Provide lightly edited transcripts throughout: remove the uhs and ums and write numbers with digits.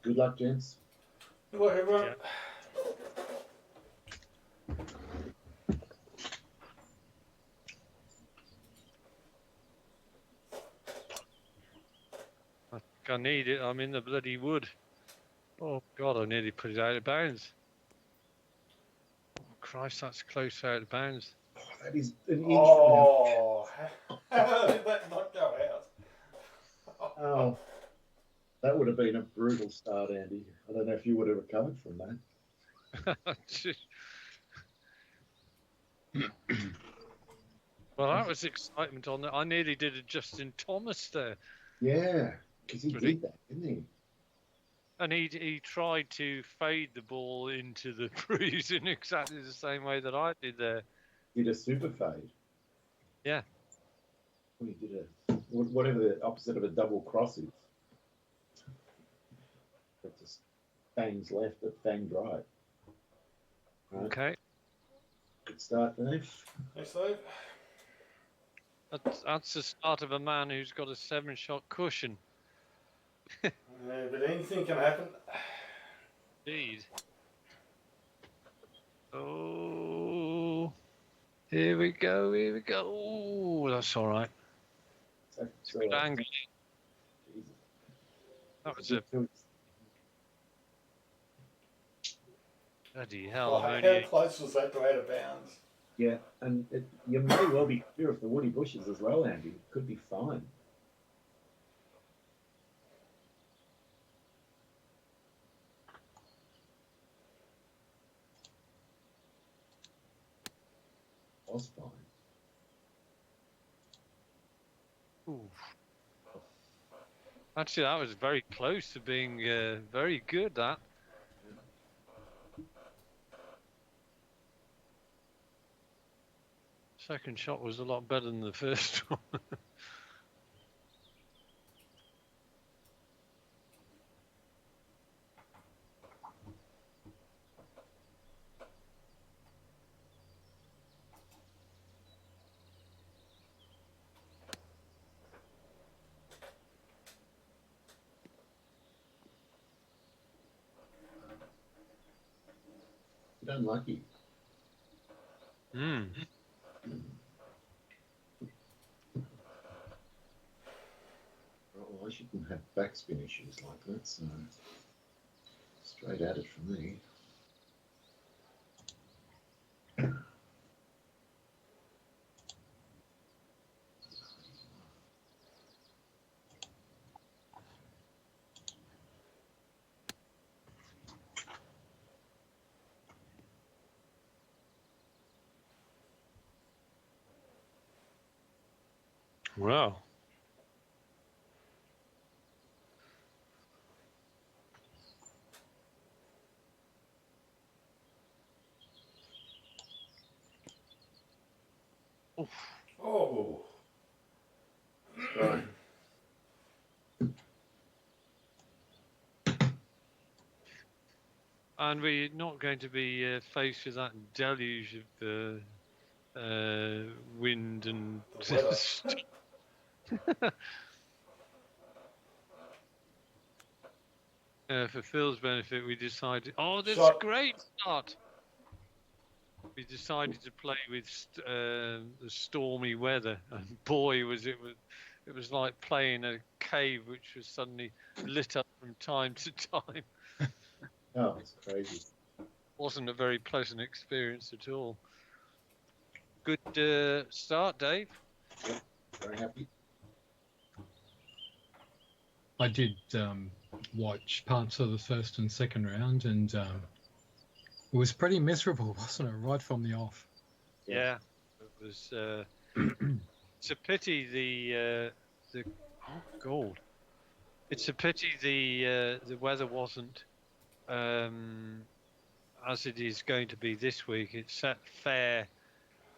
Good luck, gents. Good luck, everyone. Yeah. I need it. I'm in the bloody wood. Oh, God, I nearly put it out of bounds. Oh, Christ, that's close out of bounds. Oh, that is an inch. Oh, how did that not go out? Oh, that would have been a brutal start, Andy. I don't know if you would have recovered from that. Well, that was excitement on that. I nearly did a Justin Thomas there. Yeah, because he Really? did that, didn't he? And he tried to fade the ball into the breeze in exactly the same way that I did there. Did a super fade. Yeah. Well, he did whatever the opposite of a double cross is. It just fangs left, but fanged right. Right. Okay. Good start, Dave. Thanks, Dave. That's the start of a man who's got a 7-shot cushion. But anything can happen. Indeed. Oh, here we go. Oh, that's all right. It's a good angle. That was a bloody hell. Oh, how close was that to out of bounds? Yeah, and you may well be clear of the woody bushes as well, Andy. It could be fine. Was fine. Ooh. Actually, that was very close to being very good, that. Second shot was a lot better than the first one. You're unlucky. Hmm. Well, I shouldn't have backspin issues like that, so straight at it for me. Wow. Oh. Right. And we're not going to be faced with that deluge of wind and for Phil's benefit, we decided. Oh, that's a great start. We decided to play with the stormy weather, and boy, was it was like playing a cave which was suddenly lit up from time to time. Oh, it's crazy. Wasn't a very pleasant experience at all. Good start, Dave. Yep, very happy. I did watch parts of the first and second round, and it was pretty miserable, wasn't it, right from the off? Yeah, it was. It's a pity the oh God, it's a pity the weather wasn't as it is going to be this week. It's set fair,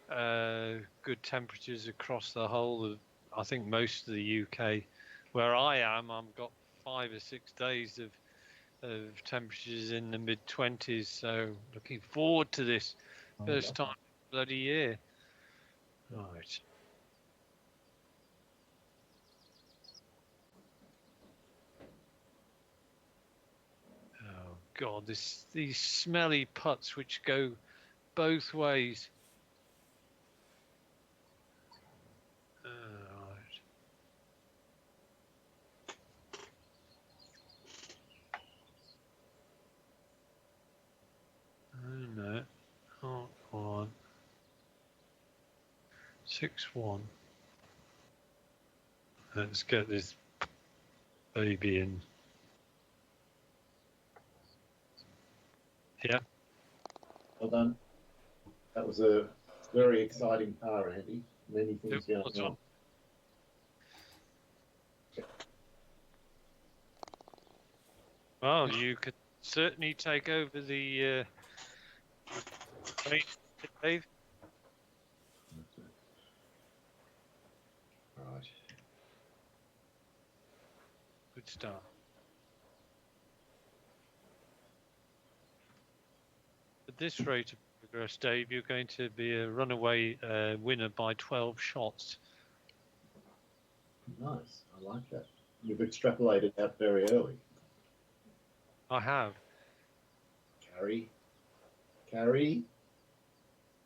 good temperatures across the whole of, I think, most of the UK. Where I am, I've got 5 or 6 days of temperatures in the mid-20s. So looking forward to this first time bloody year. Right. God, these smelly putts which go both ways. Right. Oh no. Oh, come on. 6-1. Let's get this baby in. Yeah. Well done. That was a very exciting par, Andy. Many things It going was on. Well, you could certainly take over the Dave. Right. Good start. At this rate of progress, Dave, you're going to be a runaway winner by 12 shots. Nice. I like that. You've extrapolated that very early. I have. Carry. Carry.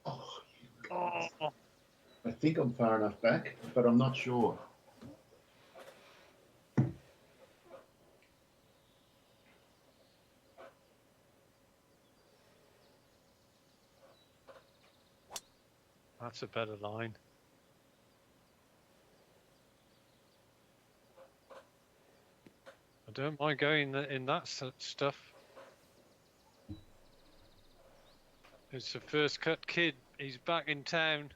Oh, you guys. Oh, I think I'm far enough back, but I'm not sure. that's a better line. I don't mind going in that stuff. It's the first cut kid. He's back in town.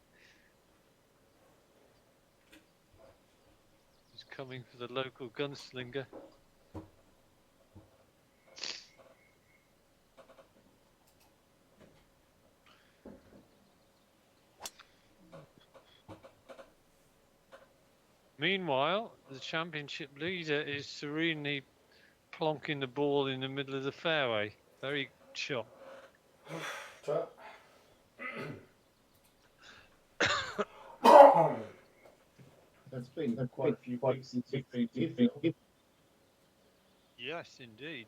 He's coming for the local gunslinger. Meanwhile, the championship leader is serenely plonking the ball in the middle of the fairway. Very shot. Top. That's been quite a few weeks since you've been here, Phil. Yes, indeed.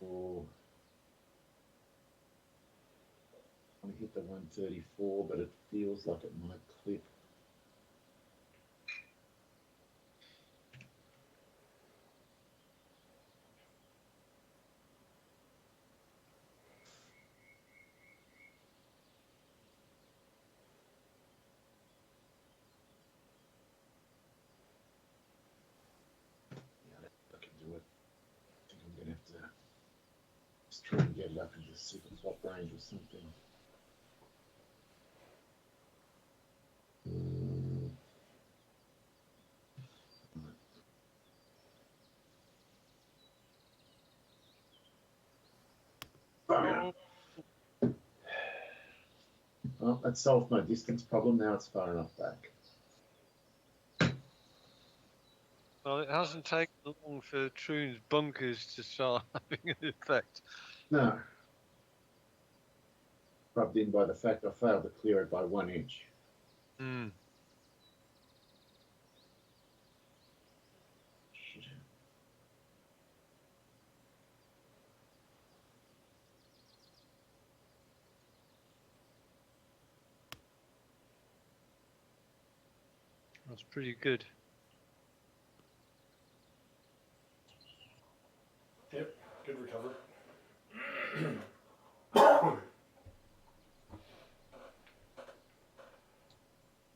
Oh. I want to hit the 134, but it feels like it might clip. Yeah, I can do it. I think I'm going to have to just try and get it up into super flop range or something. Bugger. Well, that solved my distance problem. Now it's far enough back. Well, it hasn't taken long for Troon's bunkers to start having an effect. No. Rubbed in by the fact I failed to clear it by 1 inch. Hmm. Shit. That's pretty good. Yep, good recovery.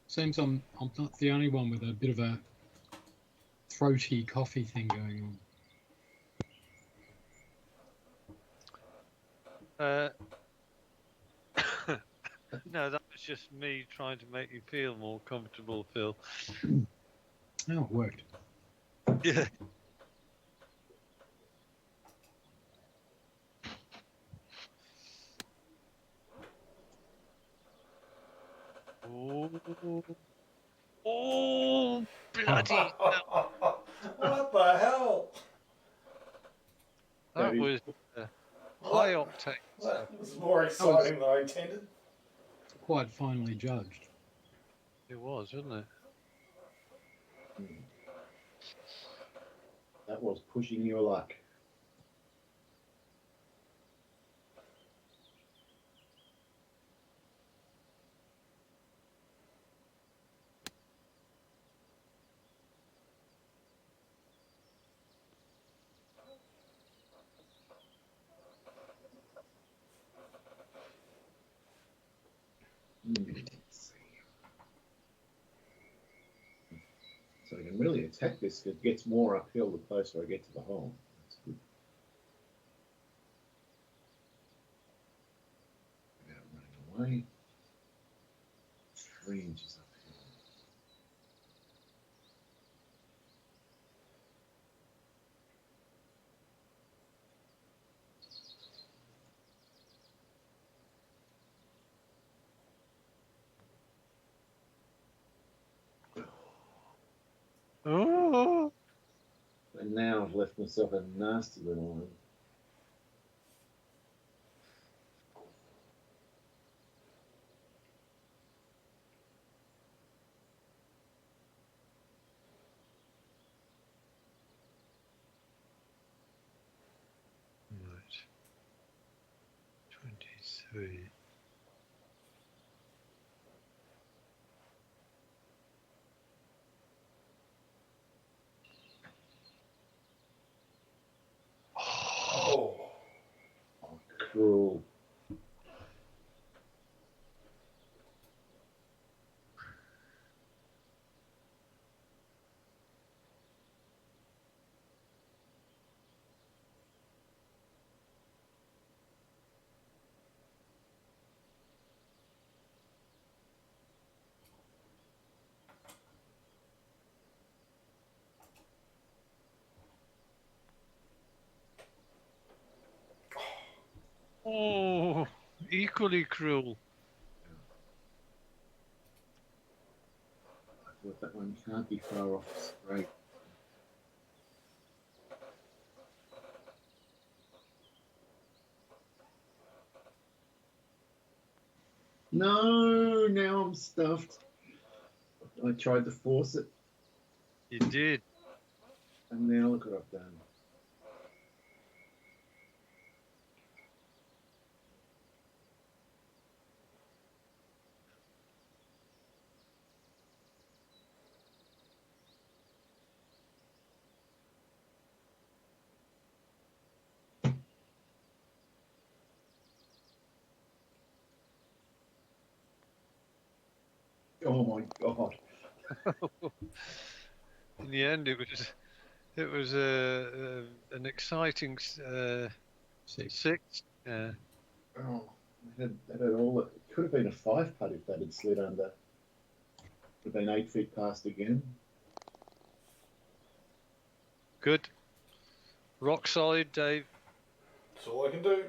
Seems I'm not the only one with a bit of a throaty coffee thing going on. No, that was just me trying to make you feel more comfortable, Phil. Oh, it worked. Yeah. Oh, bloody hell. What the hell? That was high octane. That was more exciting than I intended. Quite finely judged. It was, wasn't it? Hmm. That was pushing your luck. Let's see. So I can really attack this. It gets more uphill the closer I get to the hole. That's good. Without running away. 3 inches uphill. Oh, And now I've left myself a nasty little one. right. 23. Oh. Oh, cruel. Oh, equally cruel. I thought that one can't be far off straight. No, now I'm stuffed. I tried to force it, You did. and now look what I've done. Oh my god. In the end, it was an exciting six. Yeah. Oh, that had all. It could have been a 5 putt if that had slid under. Would have been 8 feet past again. Good. Rock solid, Dave. That's all I can do.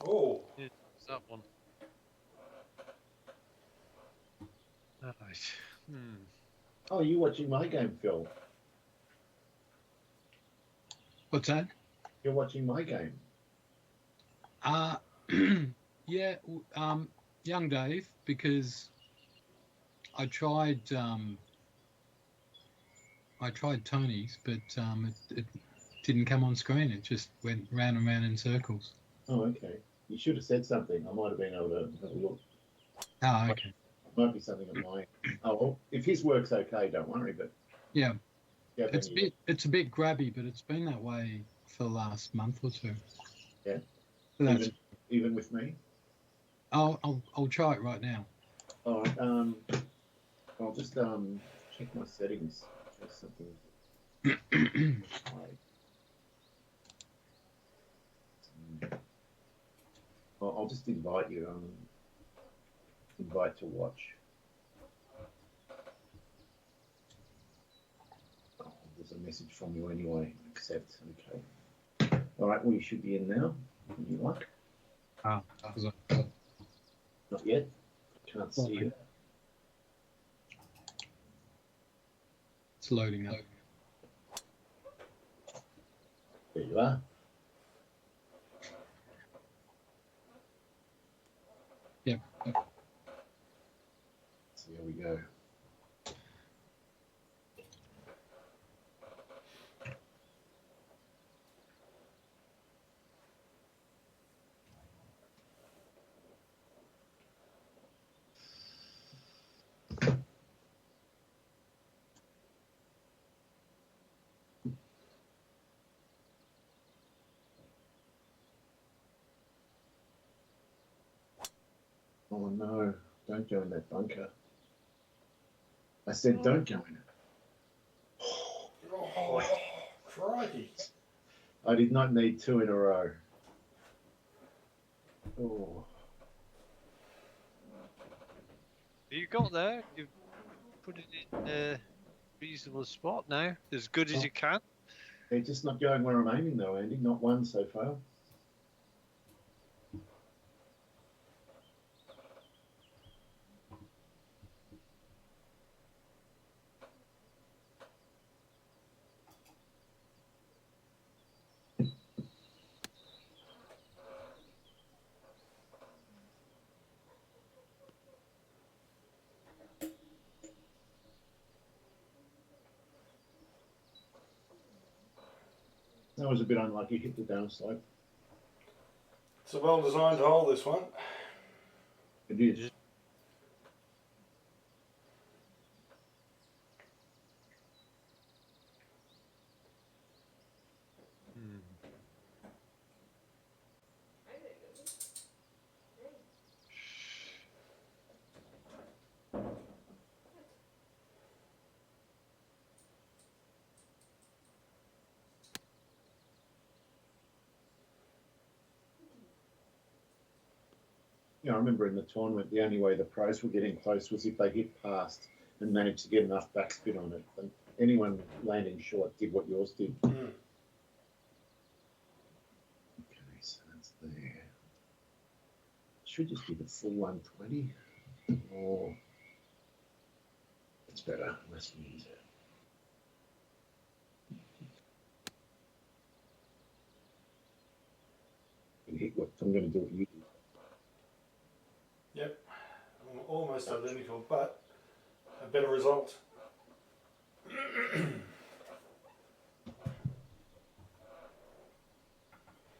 Oh. Yeah, it's that one. All right. Oh, you watching my game, Phil? What's that? You're watching my game. Yeah, young Dave, because I tried Tony's, but it didn't come on screen. It just went round and round in circles. Oh, okay. You should have said something. I might have been able to have a look. Oh, okay. It might be something at my. Oh, well, if his work's okay, don't worry. But Yeah, yeah, it's a bit grabby, but it's been that way for the last month or two. Yeah. So that's, even with me. I'll try it right now. All right. I'll just check my settings. Just something. I'll just invite you. Invite to watch. Oh, there's a message from you anyway. Accept. Okay. All right. Well, you should be in now. Any luck? Ah, Not yet. Can't see you. It's loading up. There you are. Yep. See how we go. Oh no, don't go in that bunker. I said don't go in it. Oh, crikey. I did not need 2 in a row. Oh, You got there. You've put it in a reasonable spot now, as good as you can. they're just not going where I'm aiming though, Andy. Not one so far. That was a bit unlucky. Hit the downslope. It's a well-designed hole, this one. It is. Yeah, I remember in the tournament, the only way the pros were getting close was if they hit past and managed to get enough backspin on it. And anyone landing short did what yours did. Mm. Okay, so that's there. Should just be the full 120. Or it's better, less wind. You hit what I'm going to do what you do. Yep. Almost identical, but a better result.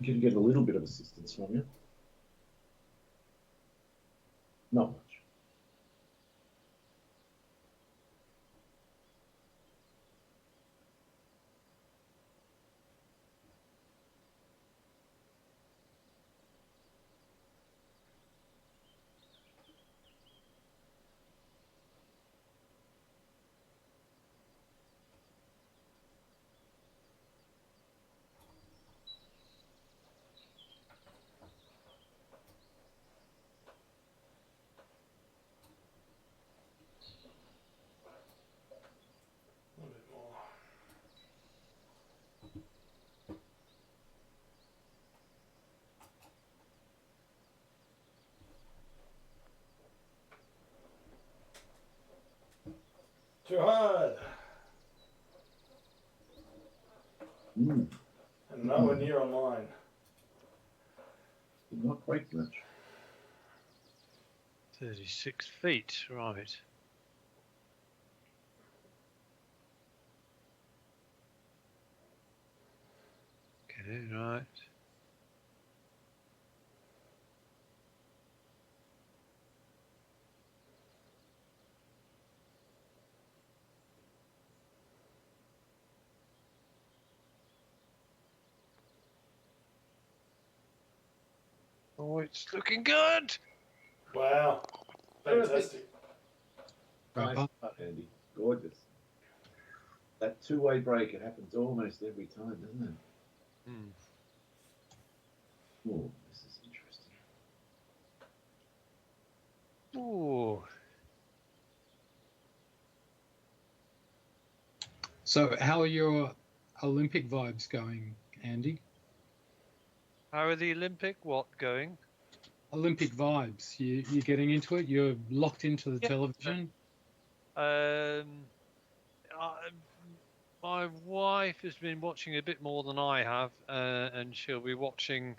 You can get a little bit of assistance from you. Not much. A little bit more. Too hard. Mm, And nowhere near on mine. did not break much. 36 feet, right. Okay, right. Oh, it's looking good. Wow. Fantastic. Nice putt, Andy. Gorgeous. That two-way break, it happens almost every time, doesn't it? Hmm. Oh, this is interesting. Ooh. So, how are your Olympic vibes going, Andy? How are the Olympic what going? Olympic vibes. You're getting into it. You're locked into the Yeah. television. Uh, My wife has been watching a bit more than I have, and she'll be watching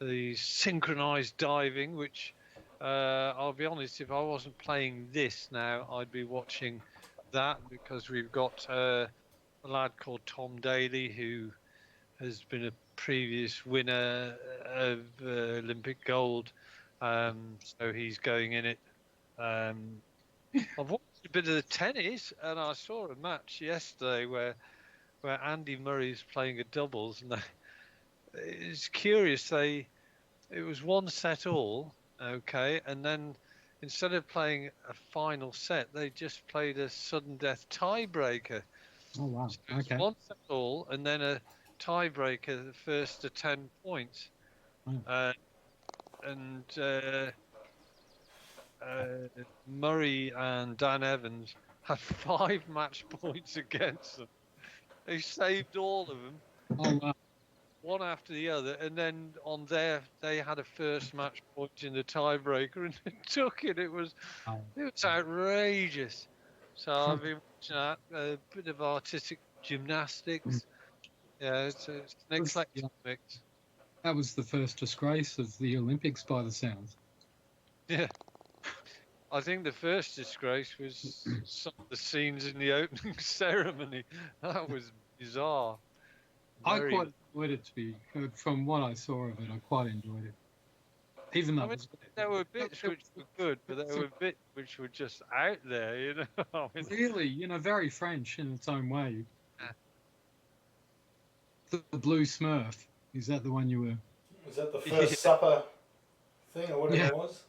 the synchronized diving, which I'll be honest, if I wasn't playing this now, I'd be watching that because we've got a lad called Tom Daly who has been a previous winner of Olympic gold, so he's going in it. I've watched a bit of the tennis, and I saw a match yesterday where Andy Murray's playing a doubles, and it's curious. It was one set all, okay, and then instead of playing a final set, they just played a sudden death tiebreaker. Oh wow. So it's Okay. one set all, and then a tiebreaker, the first to 10 points. Oh. And Murray and Dan Evans had 5 match points against them. They saved all of them, Oh wow. one after the other, and then on there they had a first match point in the tiebreaker and took it. It was Oh. outrageous. So I've been watching that, a bit of artistic gymnastics. Yeah, it's an eclectic mix. That was the first disgrace of the Olympics by the sounds. Yeah. I think the first disgrace was some of the scenes in the opening ceremony. That was bizarre. I quite enjoyed it, to be from what I saw of it. I quite enjoyed it, even though there were bits which were good, but there were bits which were just out there. You know, I mean, really, very French in its own way. The Blue Smurf, is that the one you were? Was that the first supper thing or whatever it was?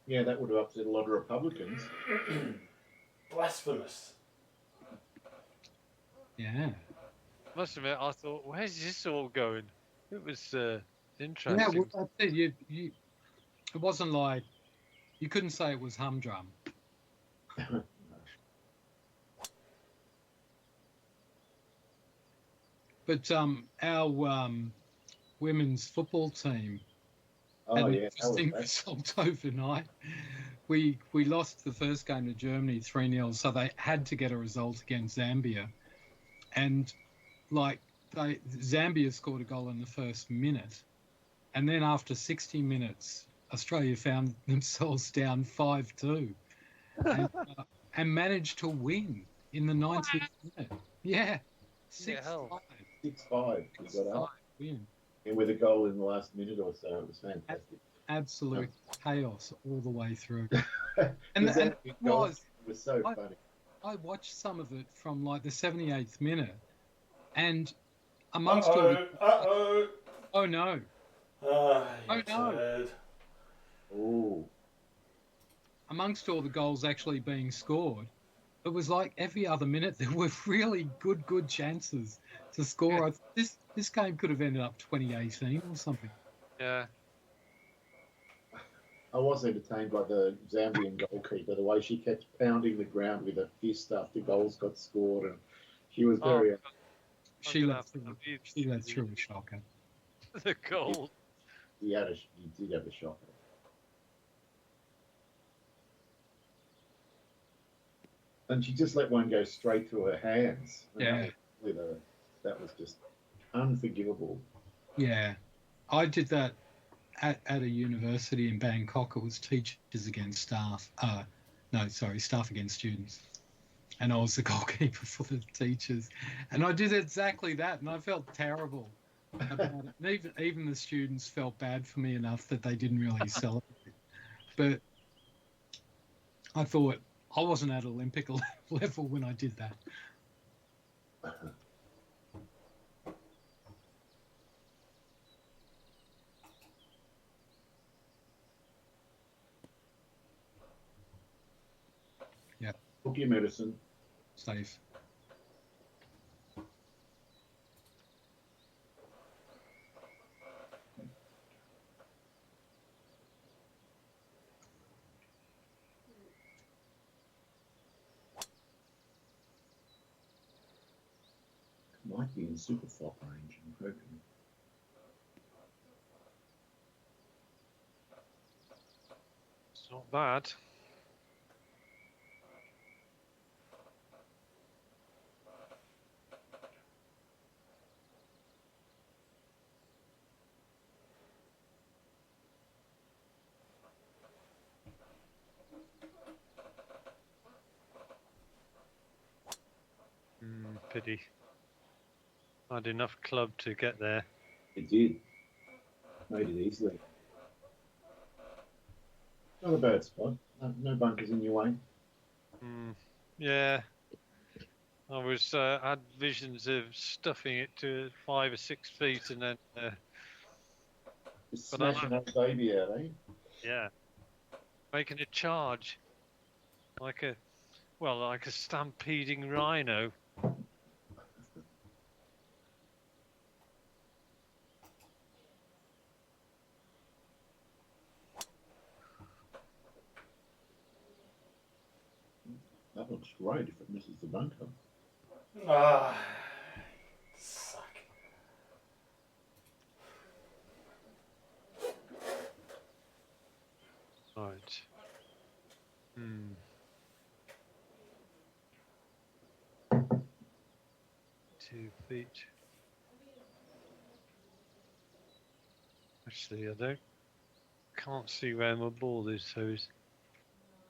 Yeah, that would have upset a lot of Republicans. Blasphemous. Yeah. must admit, I thought, where's this all going? It was interesting. Yeah, well, that's it. It wasn't like you couldn't say it was humdrum. But our women's football team had an interesting result overnight. We lost the first game to Germany 3-0, so they had to get a result against Zambia. And Zambia scored a goal in the first minute, and then after 60 minutes, Australia found themselves down 5-2, and managed to win in the 90th minute. Yeah, 6-5. 6-5. We got up. Win. And with a goal in the last minute or so, it was fantastic. Absolute chaos all the way through. and it was so funny. I watched some of it from like the 78th minute, and amongst all the oh no, oh no, oh, amongst all the goals actually being scored, it was like every other minute there were really good chances to score. Yeah. This game could have ended up 2018 or something. Yeah. I was entertained by the Zambian goalkeeper, the way she kept pounding the ground with her fist after goals got scored, and she was very. She let through a shocker. The goal. He did have a shocker. And she just let one go straight through her hands. Yeah. That was just unforgivable. Yeah. I did that at a university in Bangkok. It was teachers against staff. Staff against students. And I was the goalkeeper for the teachers. And I did exactly that, and I felt terrible about it. And even the students felt bad for me enough that they didn't really celebrate. But I thought I wasn't at Olympic level when I did that. Yeah. Book your medicine. Safe. Might be in super flop range, I'm hoping. It's not bad. pity. I had enough club to get there. It did. Made it easily. Not a bad spot. No bunkers in your way. Yeah, I was had visions of stuffing it to 5 or 6 feet and then Just But I smashing that baby out, eh? yeah, making a charge like a stampeding rhino. That looks great if it misses the bunker. Ah, suck. Right. 2 feet. Actually, can't see where my ball is, so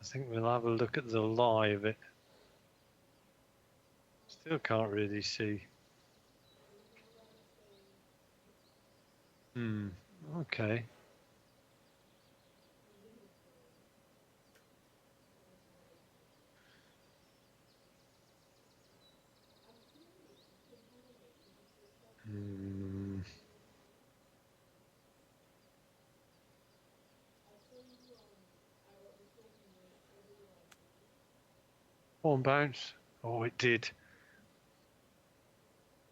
I think we'll have a look at the lie of it. Still can't really see. Okay. One bounce. Oh, it did.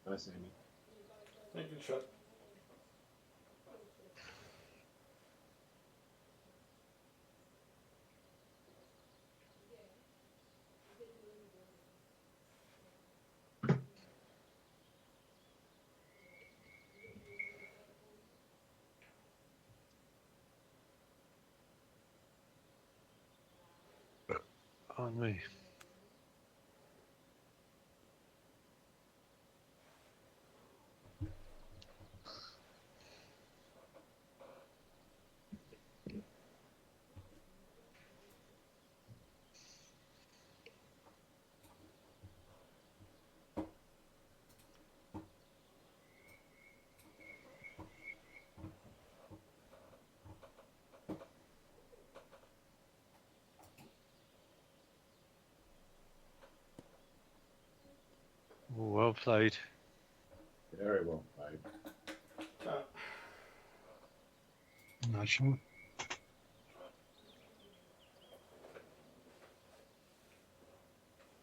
Nice, Amy. Yeah, good shot. On me. Well played. Very well played. No shot.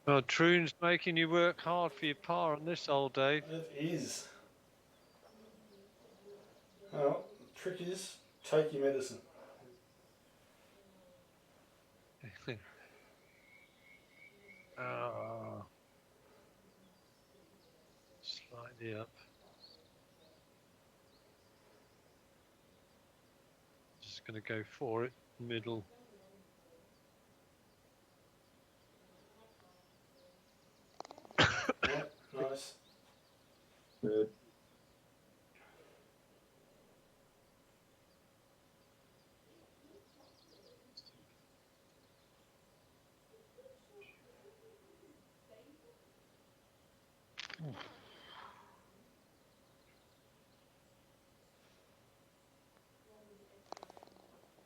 Well, Troon's making you work hard for your par on this old Dave. It is. Well, the trick is take your medicine. Slightly up. Just going to go for it, middle. Yeah, nice. Good.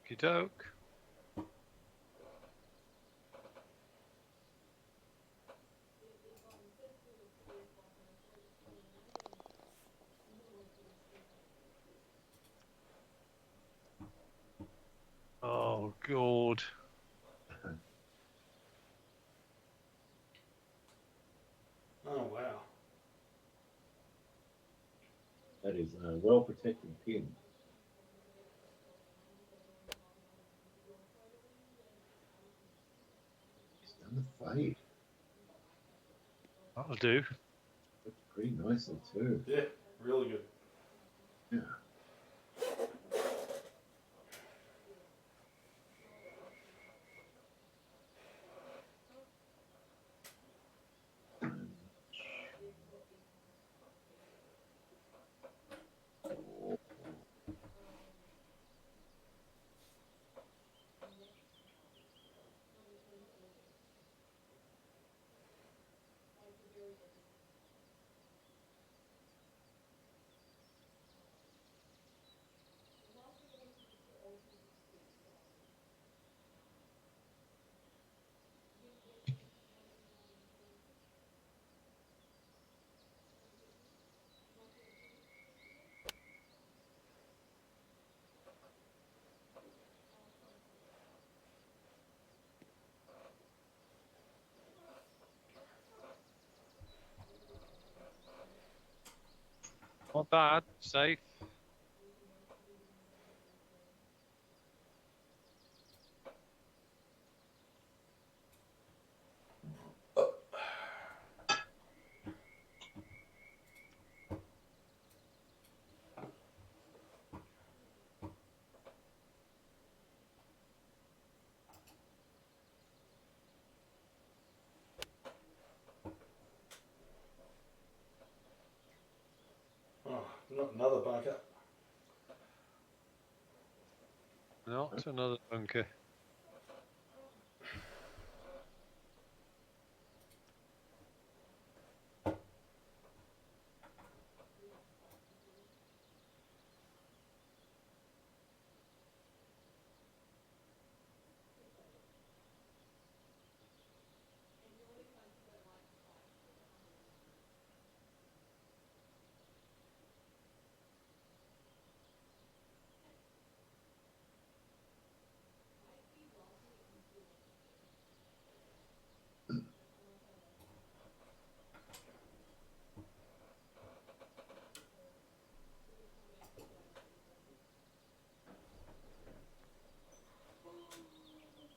Okey doke. Oh, God. Oh, wow. That is a well-protected pin. He's done the fade. That'll do. That's pretty nicely too. Yeah, really good. Yeah. Not bad. Safe. Oh, not another bunker. Not another bunker.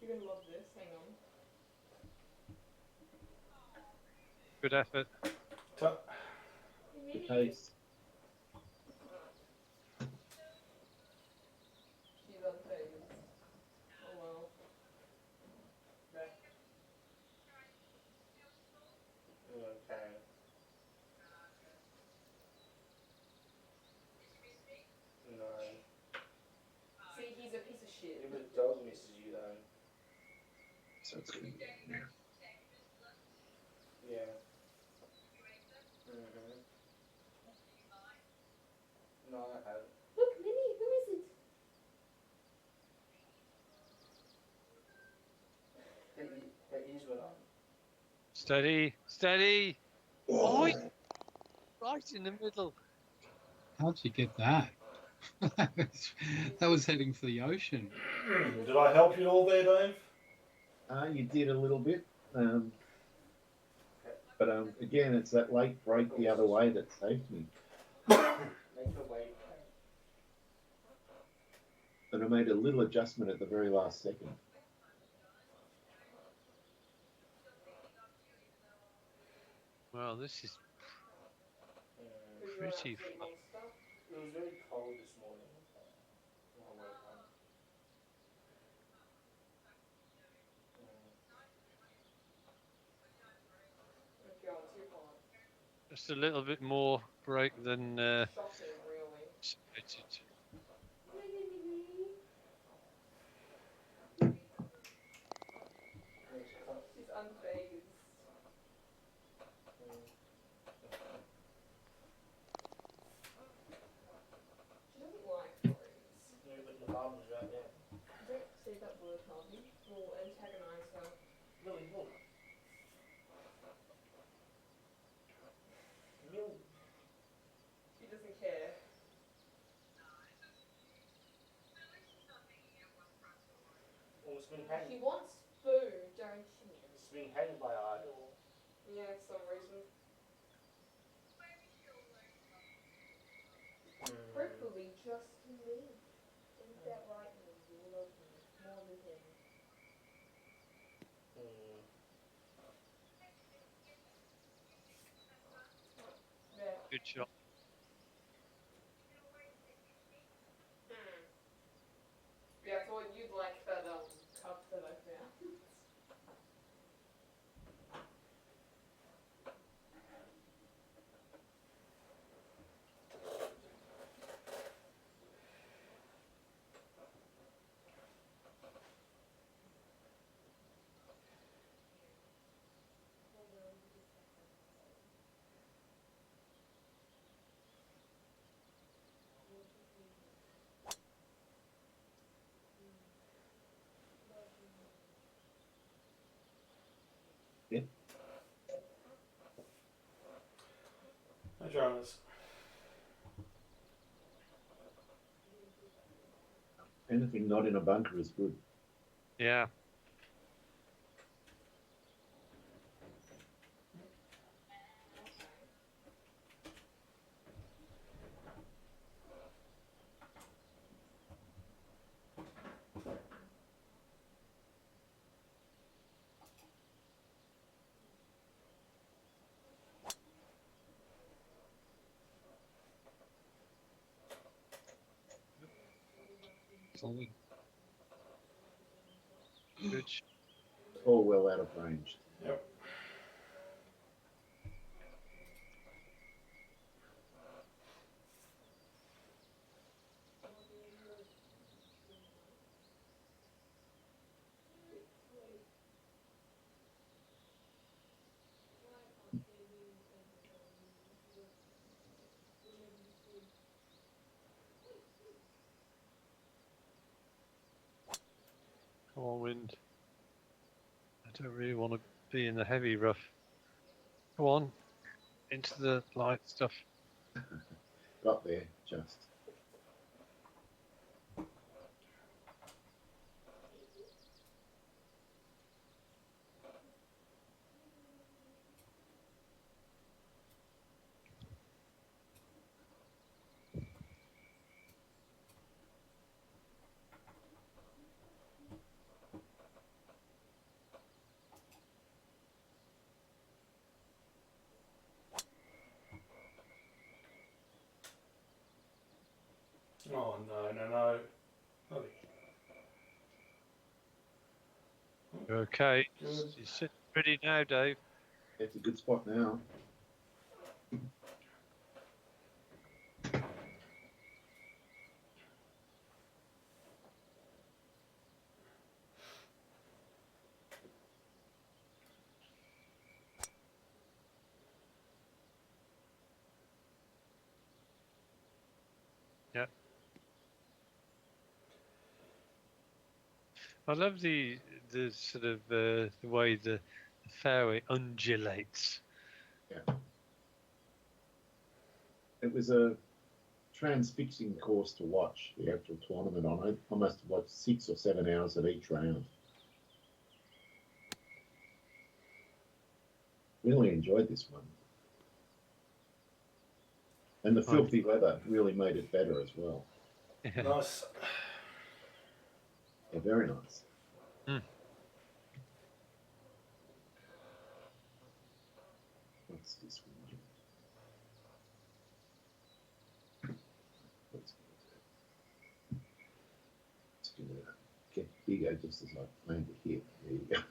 You're gonna love this. Hang on. Good effort. Ta- Taste. She's unfazed. Oh well. Okay. No. See, he's a piece of shit. Yeah, but the dog misses you though. So it's good. Yeah. Mhm. No, I haven't. Look, Minnie, who is it? Her ears were on. Steady. Steady. Oh, right in the middle. How'd you get that? That was heading for the ocean. Did I help you all there, Dave? You did a little bit. But again, it's that late break the other way that saved me. Make her wait. And I made a little adjustment at the very last second. Well, this is Mm. pretty. It was very cold this morning when I woke up. It's going too hard. Just a little bit more break than Shocking, really. expected. She's unfazed. She doesn't like worries. Yeah, but the Barbara's right there. Don't say that word, Harvey. We'll antagonize her. Millie, look. Millie. She doesn't care. Oh, it's been She hanging. wants food, don't she? It's been hanging by idle. Yeah, for some reason. Hopefully just me. Ain't that right, me? You love me more than him. Yeah. Good shot. Yeah, I thought you'd like that cup that I found. Hi, Jonas. Anything not in a bunker is good. Yeah. Solid. Good. All well out of range. Yep. Come on, wind. I don't really want to be in the heavy rough. Come on, into the light stuff. Got there, just. Oh no, no, no. Bloody You're okay. good. You're sitting pretty now, Dave. It's a good spot now. I love the sort of the way the fairway undulates. It was a transfixing course to watch the actual tournament on. I must have watched 6 or 7 hours of each round. Really enjoyed this one. And the filthy weather really made it better as well. Nice. Yeah, very nice. Hmm. What's this one? Let's gonna get bigger just as I plan to hit. There you go. I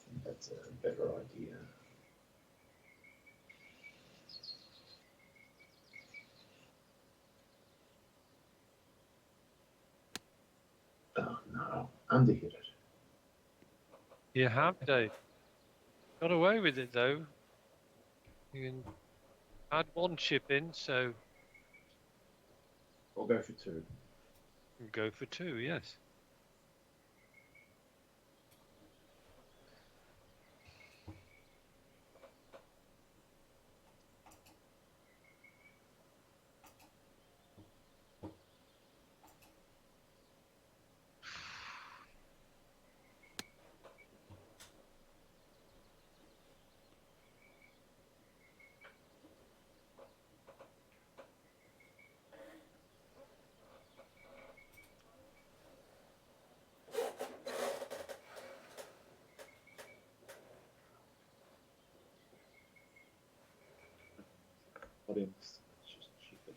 think that's a better idea. Oh no, underhit it. You have, Dave. Got away with it though. You can add one chip in, so I'll go for 2. you can go for 2. Yes. What else? Let's just chip it.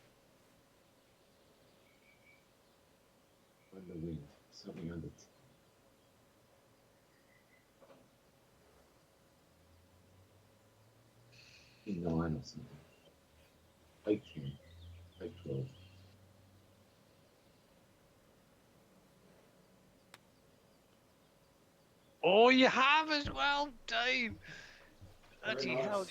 Find the wind. Something under. 9 or something. 18. 12. Oh, you have as well, Dave. Very Bloody nice. hell.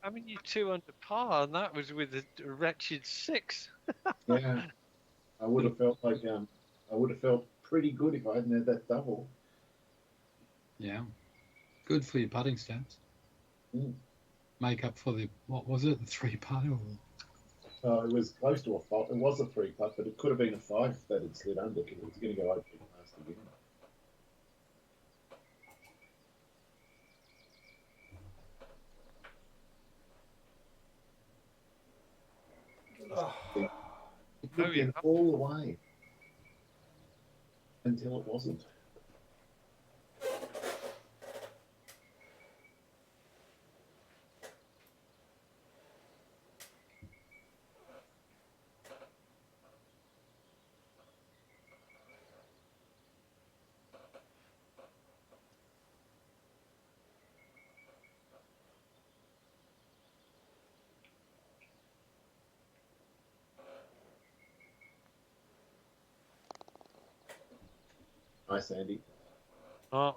I mean, you 2 under par, and that was with a wretched 6. Yeah, I would have felt like I would have felt pretty good if I hadn't had that double. Yeah. Good for your putting stats. Mm. Make up for the, what was it, the 3-putt? It was close to a 5. It was a 3-putt, but it could have been a 5 if that had slid under because it was going to go open past again. Oh, It Oh, looked yeah. in all the way until it wasn't. Hi, Sandy. Oh,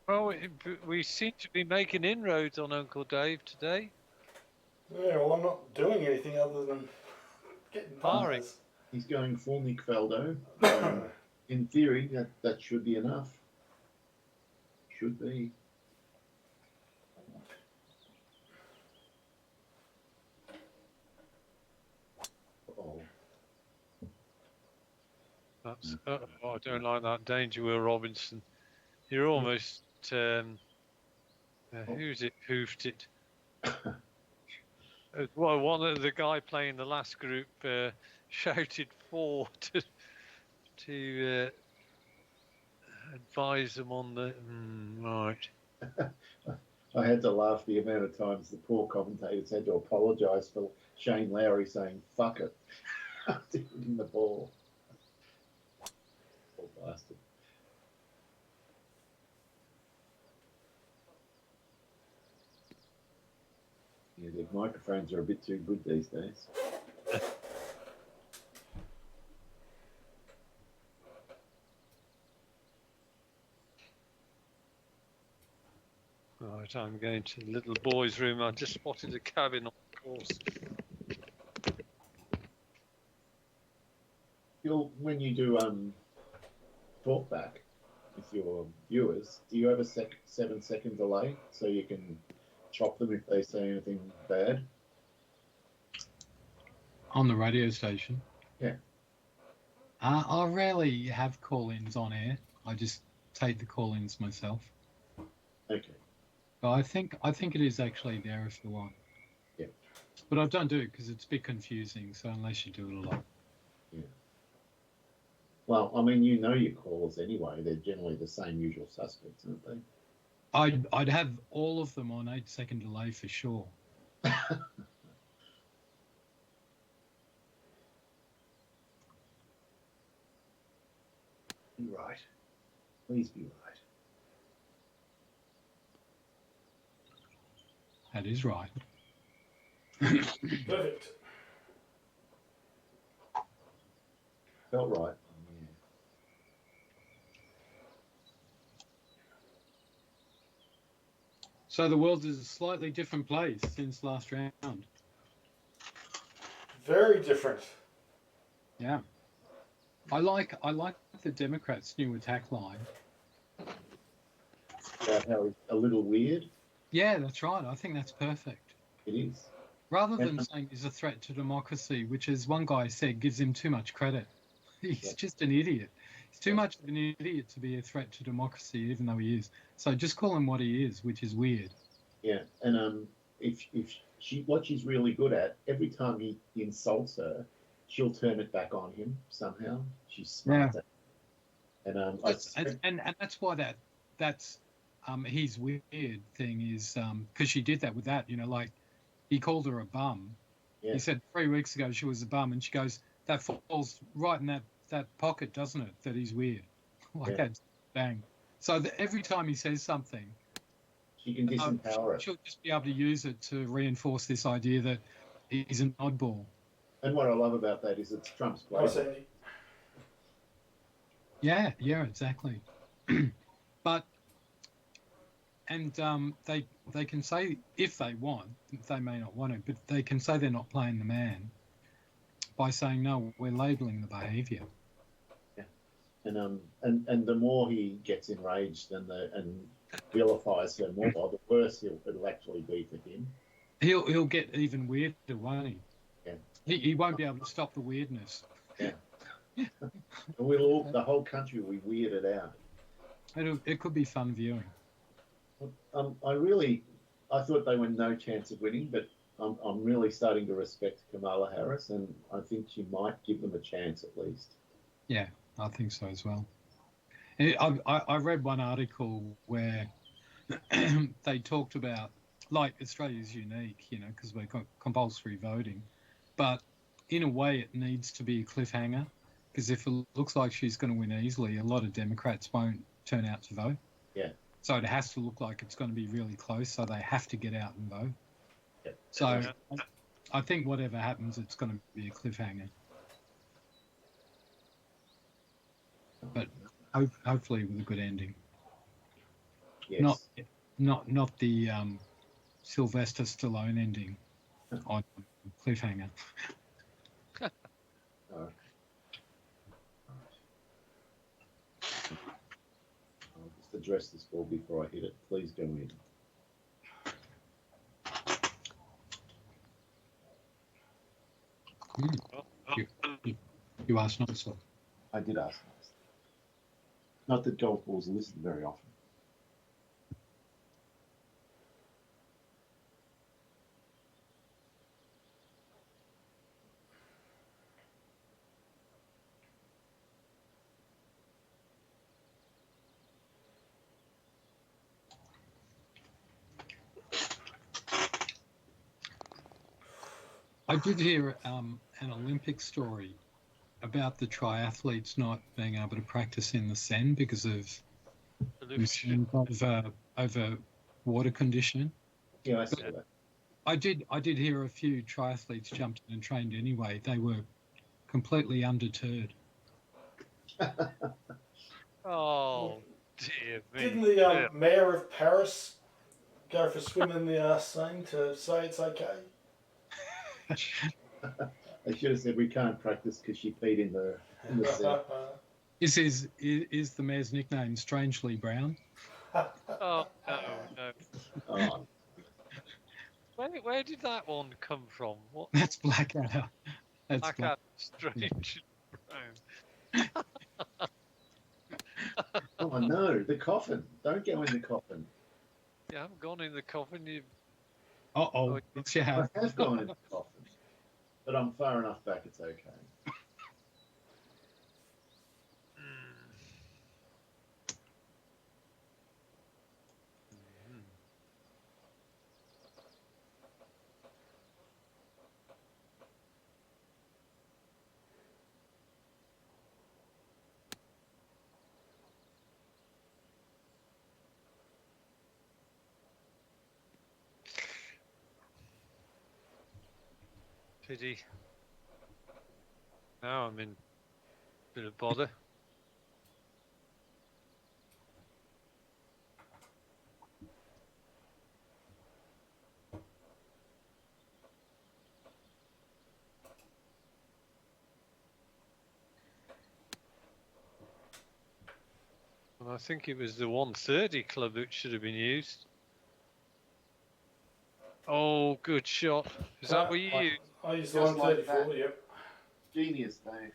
well, we seem to be making inroads on Uncle Dave today. Yeah, well, I'm not doing anything other than getting Barring. bars. He's going full Nick Faldo. In theory, that should be enough. Should be. Oh, That's I don't like that danger, Will Robinson. You're almost who's it hoofed it? Well, one of the guy playing the last group shouted four to advise them on the right. I had to laugh the amount of times the poor commentators had to apologise for Shane Lowry saying "fuck it" after hitting the ball. Poor bastard. Yeah, the microphones are a bit too good these days. Right, I'm going to the little boys' room. I just spotted a cabin on the course. When you do talk back with your viewers, do you have a 7-second delay so you can chop them if they say anything bad? On the radio station? Yeah. I rarely have call-ins on air. I just take the call-ins myself. Okay. But I think it is actually there if you want. Yeah. But I don't do it because it's a bit confusing. So unless you do it a lot. Yeah. Well, I mean, you know your callers anyway. They're generally the same usual suspects, aren't they? I'd have all of them on 8-second delay for sure. Be right. Please be right. That is right. Perfect. Felt right. Yeah. So the world is a slightly different place since last round. Very different. Yeah. I like the Democrats' new attack line. About how it's a little weird. Yeah, that's right. I think that's perfect. It is. Rather than saying he's a threat to democracy, which, as one guy said, gives him too much credit. He's just an idiot. He's too much of an idiot to be a threat to democracy, even though he is. So just call him what he is, which is weird. Yeah, and if what she's really good at, every time he insults her, she'll turn it back on him somehow. She's smart. Yeah. And and that's why that's his weird thing is because she did that with that, like he called her a bum. Yeah. He said 3 weeks ago she was a bum, and she goes, that falls right in that pocket, doesn't it? That he's weird. That, bang. So every time he says something, she can disempower it. She'll just be able to use it to reinforce this idea that he's an oddball. And what I love about that is it's Trump's Hi, playbook. Sandy. Yeah, exactly. But they can say, if they want, they may not want to, but they can say they're not playing the man by saying, no, we're labelling the behaviour. Yeah. And the more he gets enraged and vilifies her more, the worse it'll actually be for him. He'll get even weirder, won't he? Yeah. He won't be able to stop the weirdness. Yeah. The whole country will be weirded out. It could be fun viewing. I thought they were no chance of winning, but I'm really starting to respect Kamala Harris, and I think she might give them a chance at least. Yeah, I think so as well. I read one article where they talked about, like, Australia's unique, because we've got compulsory voting, but in a way it needs to be a cliffhanger, because if it looks like she's going to win easily, a lot of Democrats won't turn out to vote. Yeah. So it has to look like it's going to be really close, so they have to get out and vote. Yep. So Yeah. I think whatever happens, it's going to be a cliffhanger. But hopefully with a good ending. Yes. Not the Sylvester Stallone ending on cliffhanger. I'll just address this ball before I hit it. Please go in. You asked not so. I did ask last. Not that golf balls are listened very often. I did hear an Olympic story about the triathletes not being able to practice in the Seine because of Pollution. over water condition. Yeah, I saw that. I did hear a few triathletes jumped in and trained anyway. They were completely undeterred. Oh dear me. Didn't the mayor of Paris go for a swim in the Seine to say it's okay? They should have said we can't practice because she peed in the sea. Is the mayor's nickname Strangely Brown? Oh no. Oh, Where did that one come from? What? That's Blackadder. That's Like Black. a strange brown. oh no, the coffin. Don't go in the coffin. You haven't gone in the coffin. You Oh, it's your I house. have gone in the coffin, but I'm far enough back, it's okay. pity. Now I'm in a bit of bother. And I think it was the 130 club that should have been used. Oh, good shot. Is that what you used? I used the Just like 134, that. yep. Genius, Dave.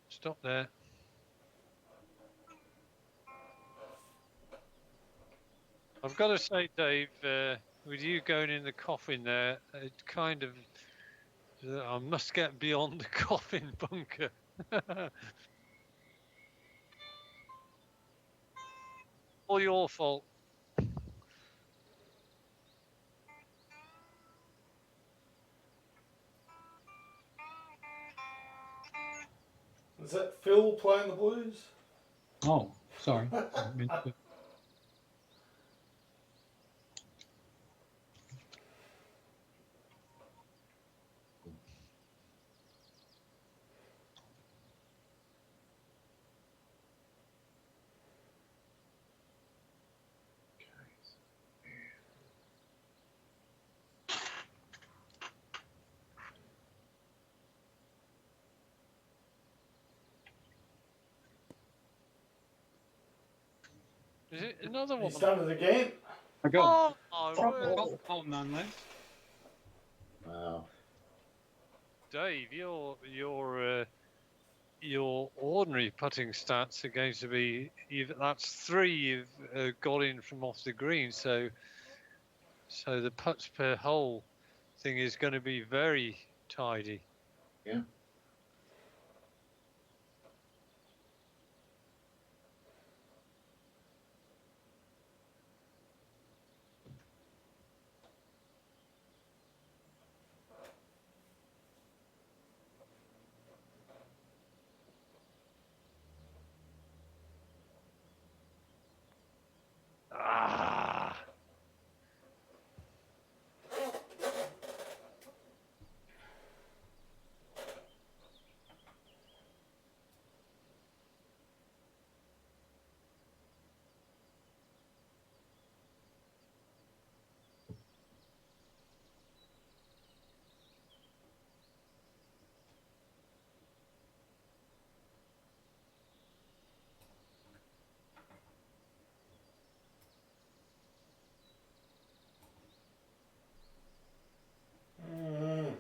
Stop there. I've got to say, Dave, with you going in the coffin there, it kind of, I must get beyond the coffin bunker. All your fault. Is that Phil playing the blues? Oh, sorry. I meant to- Is it another one? He's done it again. I got Oh, my word. oh, none left. Wow. Dave, your ordinary putting stats are going to be that's 3 you've got in from off the green. So So the putts per hole thing is going to be very tidy. Yeah. Ah. Mm.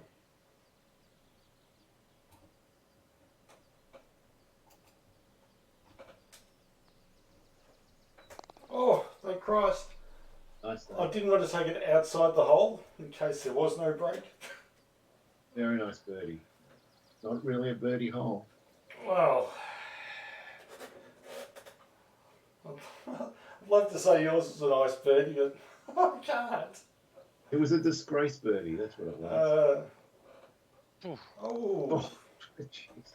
Oh, thank Christ. Nice I day. didn't want to take it outside the hole in case there was no break. Very nice birdie. Not really a birdie hole. Well, I'd love to say yours was a nice birdie, but I can't. It was a disgrace birdie. That's what it was. Oof. Oh, Oh, Jesus.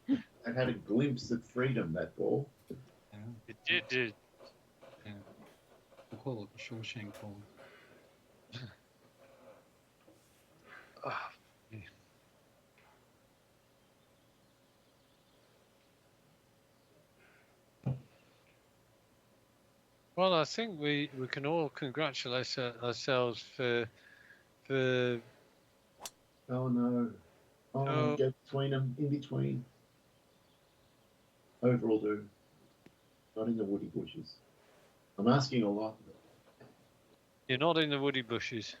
It had a glimpse of freedom, that ball. Yeah, It did. yeah. We'll call it the Shawshank ball. Ah. Well, I think we can all congratulate ourselves for Oh no. Oh, Oh. go between them, in between. Overall do. Not in the woody bushes. I'm asking a lot. you're not in the woody bushes.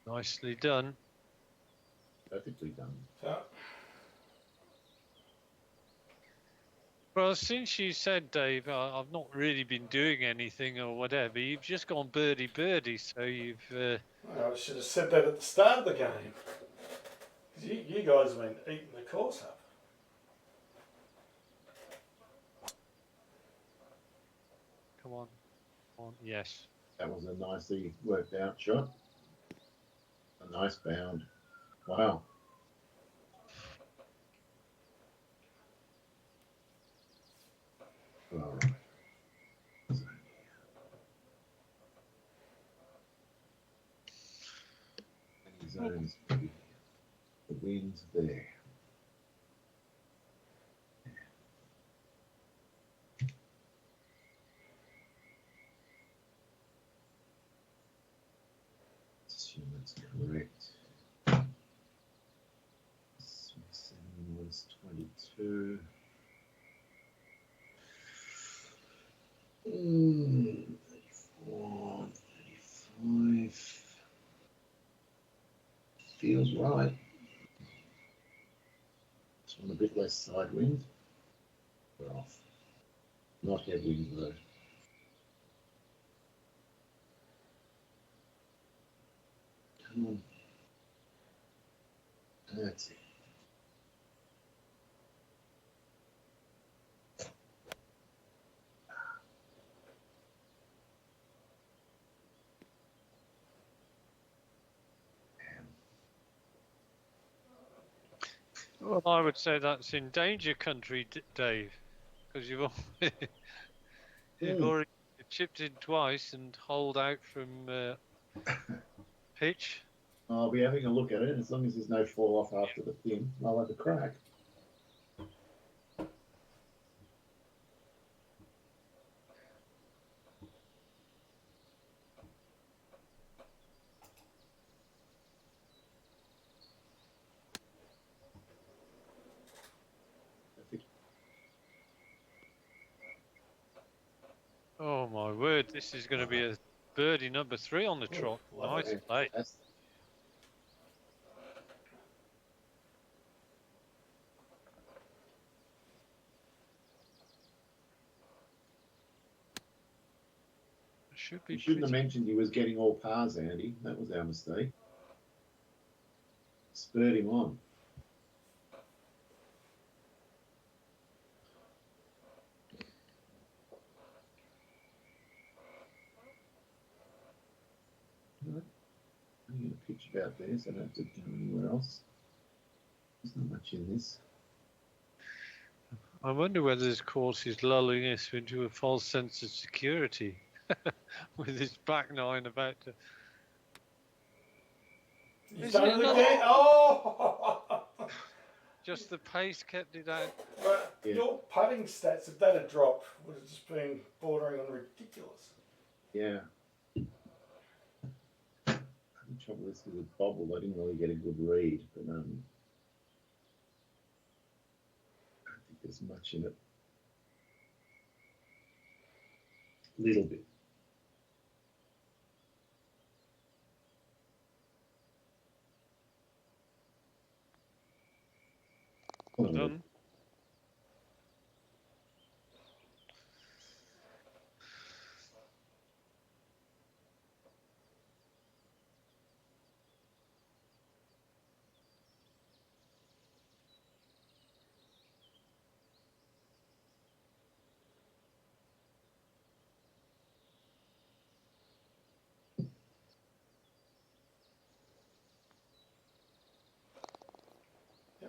Nicely done. Perfectly done. so, Well, since you said, Dave, I've not really been doing anything or whatever. You've just gone birdie, so you've. I should have said that at the start of the game. 'Cause you guys have been eating the course up. Come on, yes. That was a nicely worked out shot. A nice bound. Wow. All right. Any zones? The wind's there. Assume that's correct. Smithson was 22. 34, 35. Feels right. Just want a bit less side wind. We're off. Not headwind though. Come on. That's it. Well, I would say that's in danger country, Dave, because you've already chipped in twice and holed out from pitch. I'll be having a look at it. As long as there's no fall off after the pin, I'll have a crack. my word, this is going to be a birdie number 3 on the Oh, trot. lovely. Nice play. That's Should be You shouldn't have pretty. mentioned he was getting all pars, Andy. That was our mistake. Spurred him on. I'm going to pitch about there, so I don't have to go anywhere else. There's not much in this. I wonder whether this course is lulling us into a false sense of security with his back 9 about to. He's Is done it it not? again. Oh! Just the pace kept it out. But Yeah. your putting stats, if that had dropped, would have just been bordering on ridiculous. Yeah. The trouble is with the bobble, I didn't really get a good read, but I don't think there's much in it. Little bit. Well done.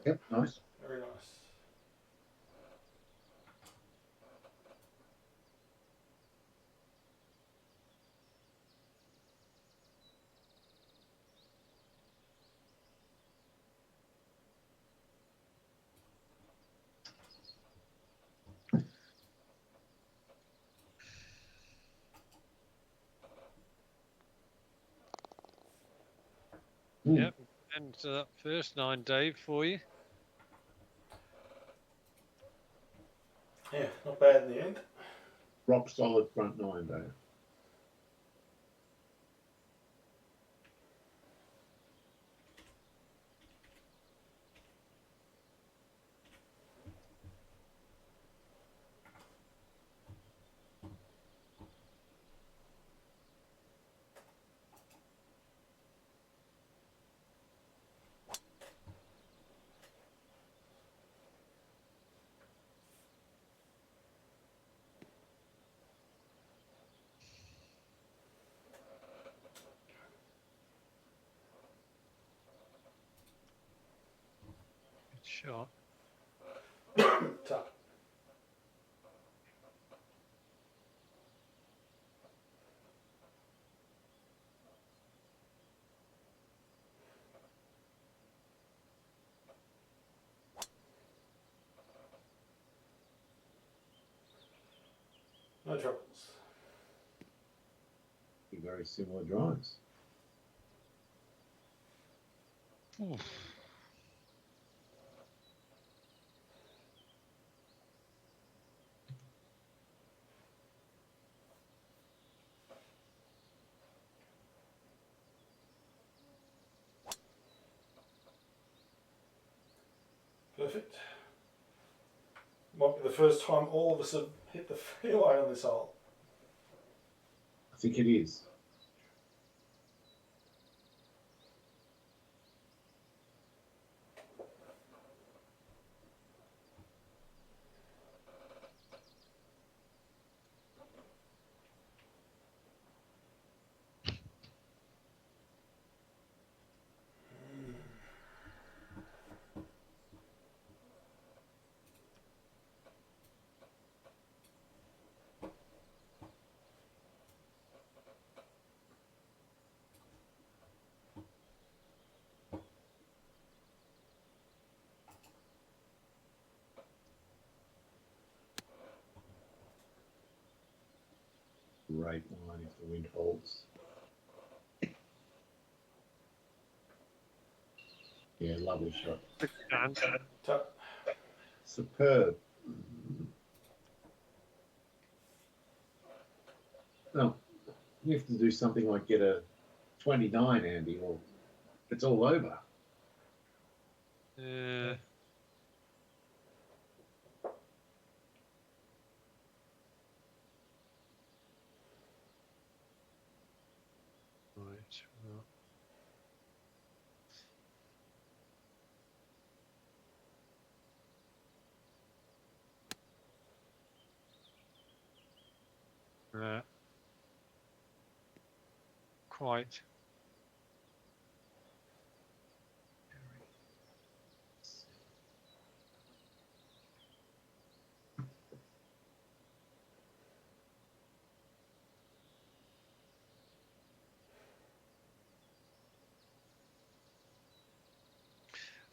Yep, nice. Very nice. Yep. And that first 9, Dave, for you. Yeah, not bad in the end. Rock solid front 9, Dave. Good shot. Tough. No troubles. Very similar drives. Oof. Perfect. Might be the first time all of us have hit the fairway on this hole. I think it is. Great line if the wind holds. Yeah, lovely shot. Tough. Superb. No, you have to do something like get a 29, Andy, or it's all over. Uh, right. Well, quite.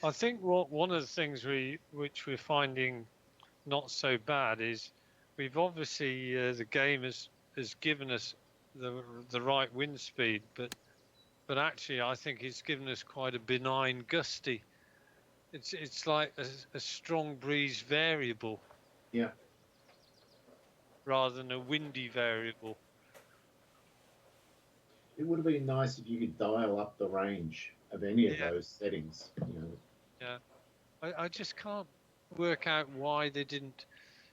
I think one of the things which we're finding not so bad is we've obviously the game has given us the right wind speed, but actually I think it's given us quite a benign gusty. It's like a strong breeze variable. Yeah. Rather than a windy variable. It would have been nice if you could dial up the range of any of those settings. You know. Yeah. I just can't work out why they didn't,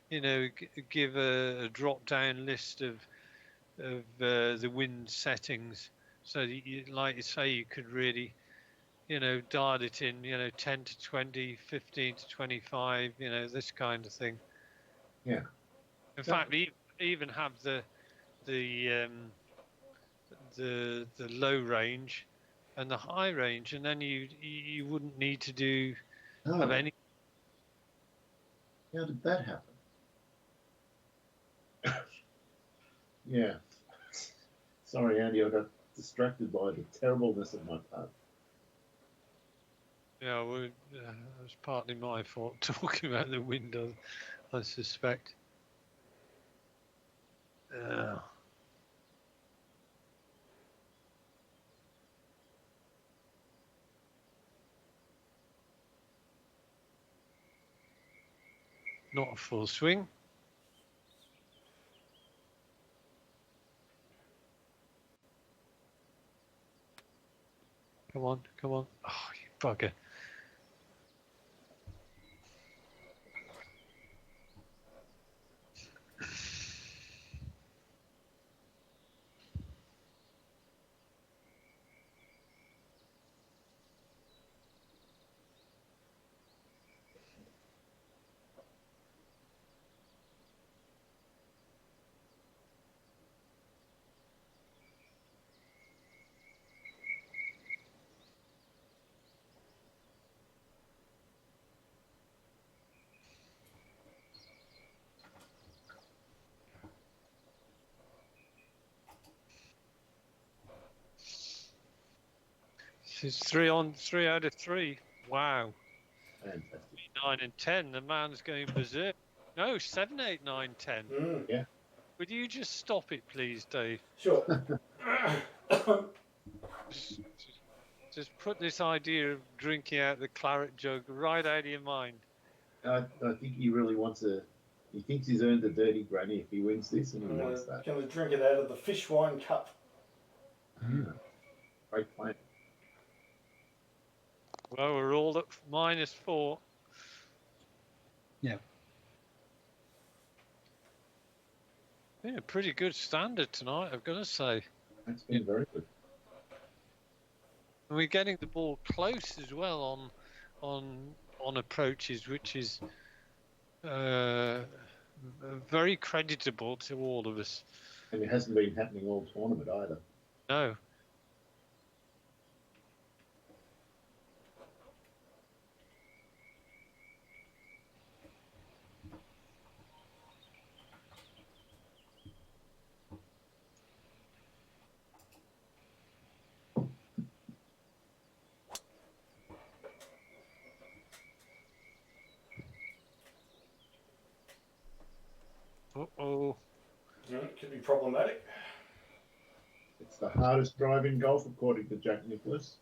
give a drop-down list of the wind settings, so that you, like you say, you could really, dial it in, 10 to 20, 15 to 25, this kind of thing. Yeah. In fact, even have the low range and the high range, and then you wouldn't need to do have any. How did that happen? Yeah. Sorry, Andy, I got distracted by the terribleness of my part. Yeah, well, it was partly my fault talking about the window, I suspect. Not a full swing. Come on, come on. Oh, you bugger. She's 3 out of 3. Wow. Fantastic. 9 and 10. The man's going berserk. No, 7, 8, 9, 10. Yeah. Would you just stop it, please, Dave? Sure. Just put this idea of drinking out the claret jug right out of your mind. I think he really wants he thinks he's earned a dirty granny if he wins this, and he wants that. Going to drink it out of the fish wine cup. Great plan. Well, we're all at -4. Yeah. Yeah, pretty good standard tonight, I've got to say. That's been very good. And we're getting the ball close as well on approaches, which is very creditable to all of us. And it hasn't been happening all tournament either. No. Uh-oh. Yeah, it could be problematic. It's the hardest drive in golf, according to Jack Nicklaus.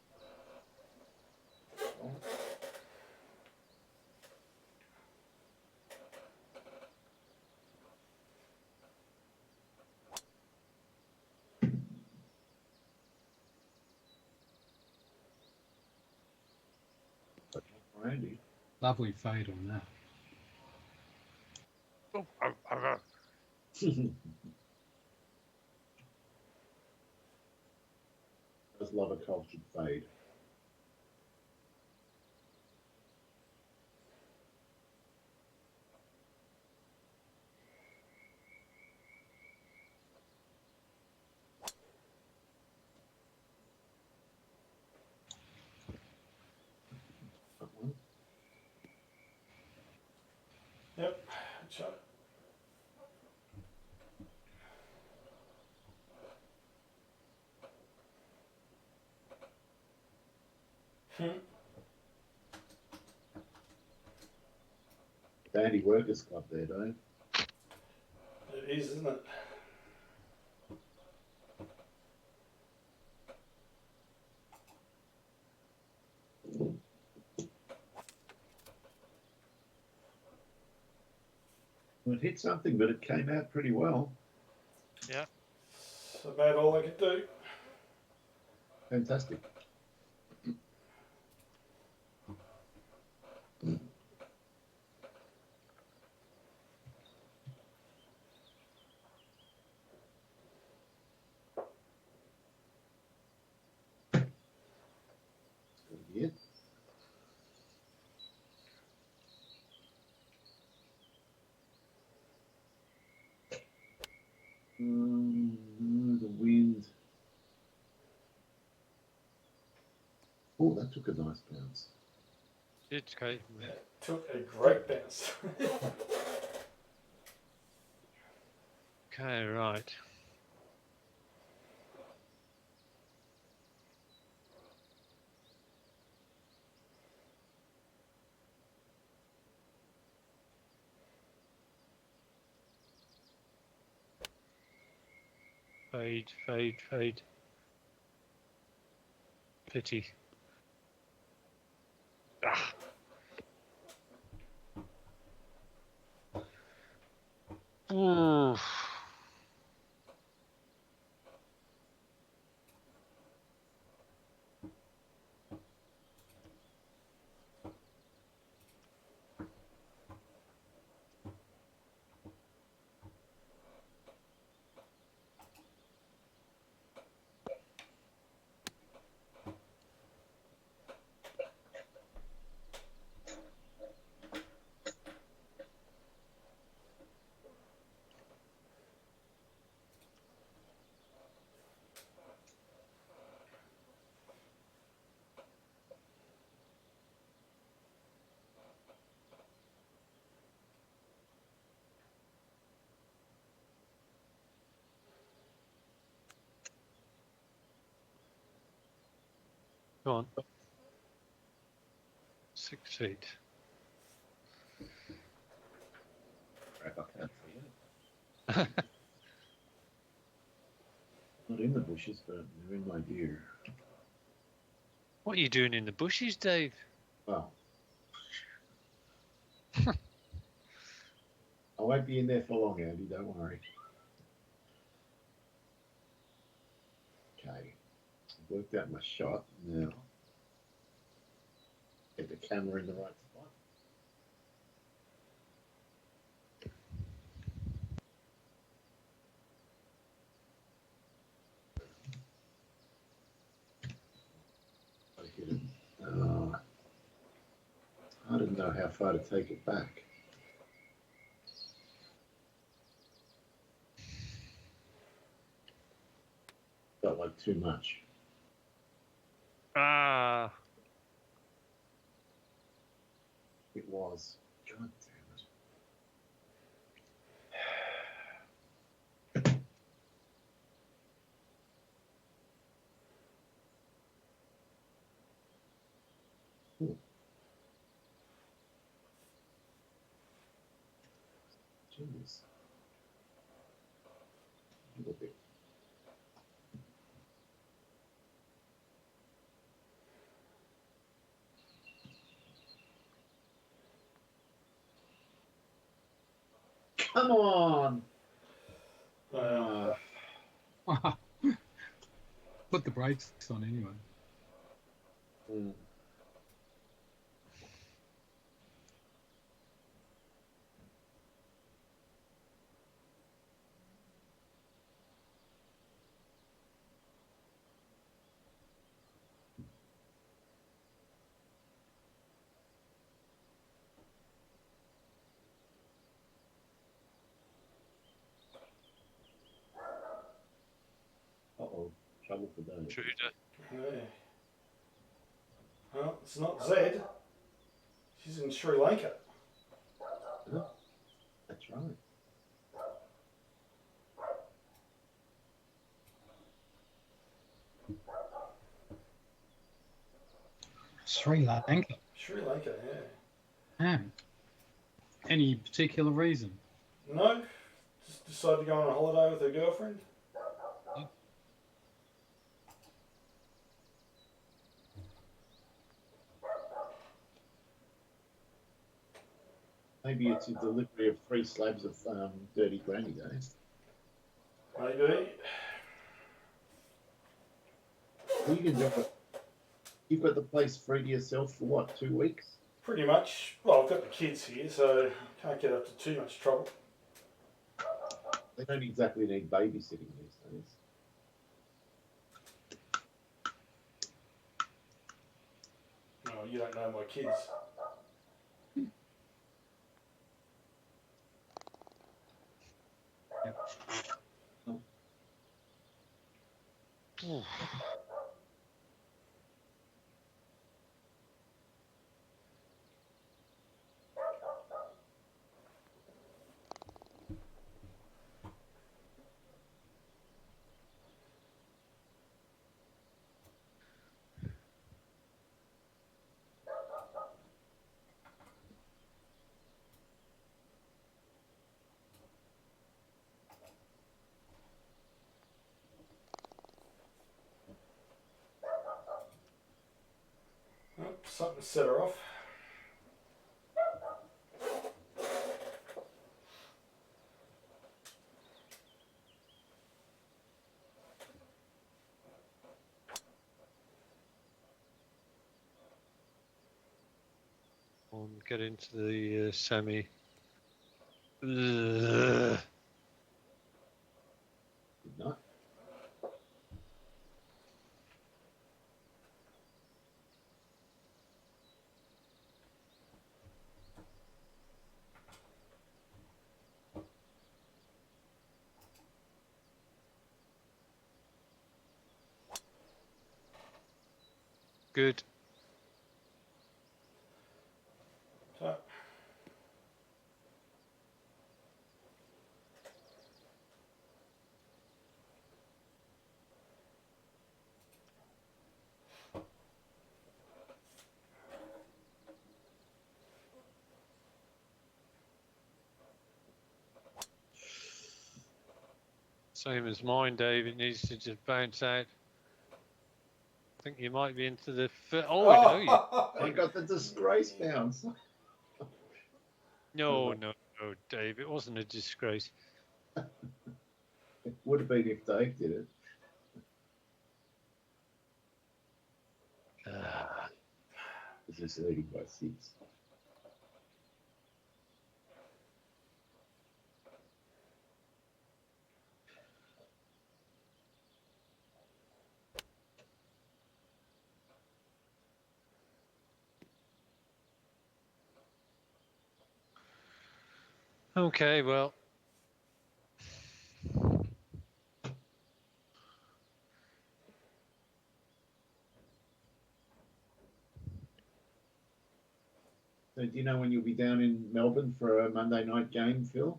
Randy. Lovely fade on that. Does love a cultured fade. That one. Yep. So, Dandy Workers Club there, Dave. it is, isn't it? Well, it hit something, but it came out pretty well. Yeah. That's about all I could do. Fantastic. That's gonna be it. The wind. Oh, that took a nice bounce. It's great. It took a great bounce. Okay, right. Fade, fade, fade. Pity. Ah. Ooh. Go on. 6 feet. Crap, I can't see it. Not in the bushes, but they're in my ear. What are you doing in the bushes, Dave? Well, I won't be in there for long, Andy. Don't worry. Okay, I've worked out my shot now. Get the camera in the right spot. I hit it. I didn't know how far to take it back. Felt like too much. Ah. It was. God damn it. Ooh. Jeez. A little bit. Come on. Put the brakes on anyway. Mm. trouble for those. Intruder. Yeah. Well, it's not Zed. She's in Sri Lanka. That's right. Sri Lanka. Sri Lanka, yeah. Ah. Any particular reason? No, just decided to go on a holiday with her girlfriend. Maybe it's a delivery of 3 slabs of dirty granny, though. Maybe. Well, you can do it. You've got the place free to yourself for what, 2 weeks? Pretty much. Well, I've got the kids here, so can't get up to too much trouble. They don't exactly need babysitting these days. No, you don't know my kids. Ooh. Oh, something to set her off. And get into the semi. Ugh. Good night. Good. So, Same as mine, Dave. It needs to just bounce out. I think you might be into the. Oh, I know you. I got the disgrace bounce. No, no, no, Dave. It wasn't a disgrace. It would have been if Dave did it. This is leading by 6. Okay, well. So do you know when you'll be down in Melbourne for a Monday night game, Phil?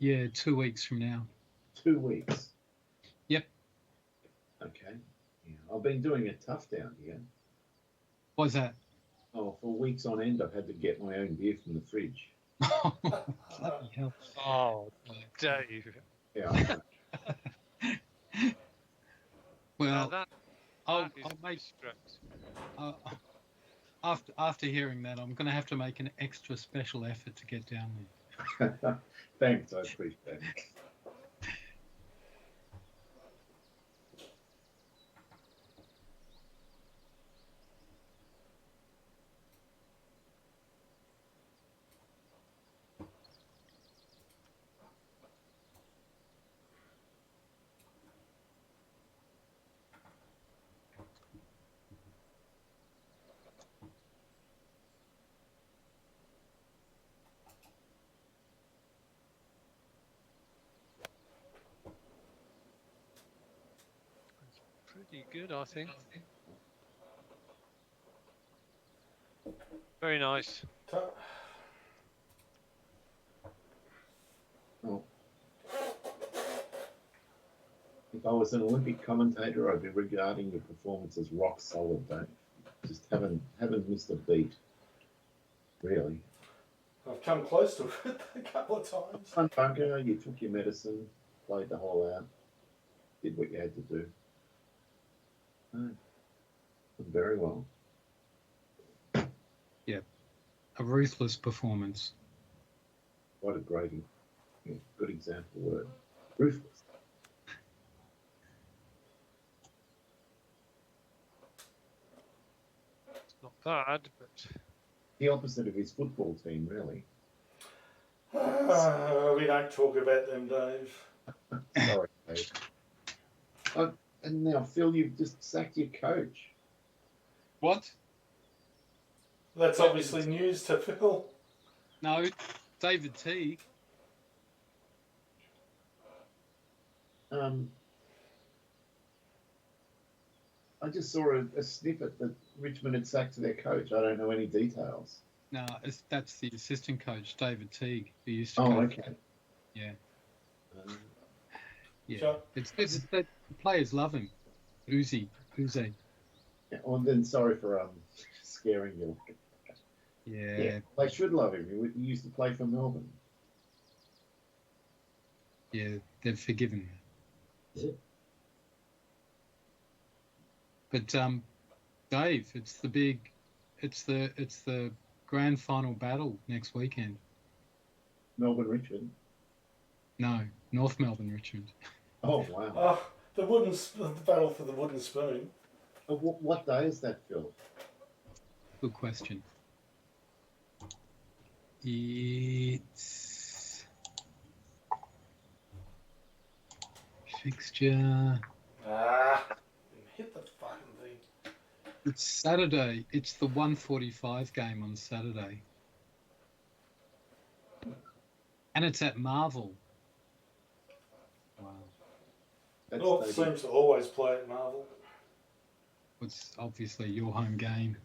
Yeah, 2 weeks from now. 2 weeks. Yep. Okay. Yeah. I've been doing it tough down here. What's that? Oh, for weeks on end, I've had to get my own beer from the fridge. Bloody hell. Oh, Dave. Yeah. I know. Now Well, that I'll is make disgrace. after hearing that, I'm going to have to make an extra special effort to get down there. Thanks, I appreciate it. pretty good, I think. Very nice. Ta- Oh. If I was an Olympic commentator, I'd be regarding your performance as rock solid, Dave. Just haven't missed a beat. Really. I've come close to it a couple of times. Fun bunker, you took your medicine, played the whole out, did what you had to do. Oh, very well. A ruthless performance. What a great, good example word. Ruthless. It's not bad, but The opposite of his football team, really. We don't talk about them, Dave. Sorry, Dave. And now, Phil, you've just sacked your coach. What? That's obviously news to Phil. No, David Teague. I just saw a snippet that Richmond had sacked their coach. I don't know any details. No, that's the assistant coach, David Teague, who used to Oh, coach. okay. Yeah, Um, yeah. Sure. It's the players love him. Uzi. yeah, well, then sorry for scaring you. Yeah, They should love him. He used to play for Melbourne. yeah. They've forgiven him. But Dave, it's the grand final battle next weekend. Melbourne Richmond. No, North Melbourne, Richmond. Oh, wow. Oh, the battle for the wooden spoon. What day is that, Phil? Good question. It's fixture. Hit the fucking thing. It's Saturday. It's the 1:45 game on Saturday. And it's at Marvel. Wow. That's North maybe- seems to always play at Marvel. It's obviously your home game.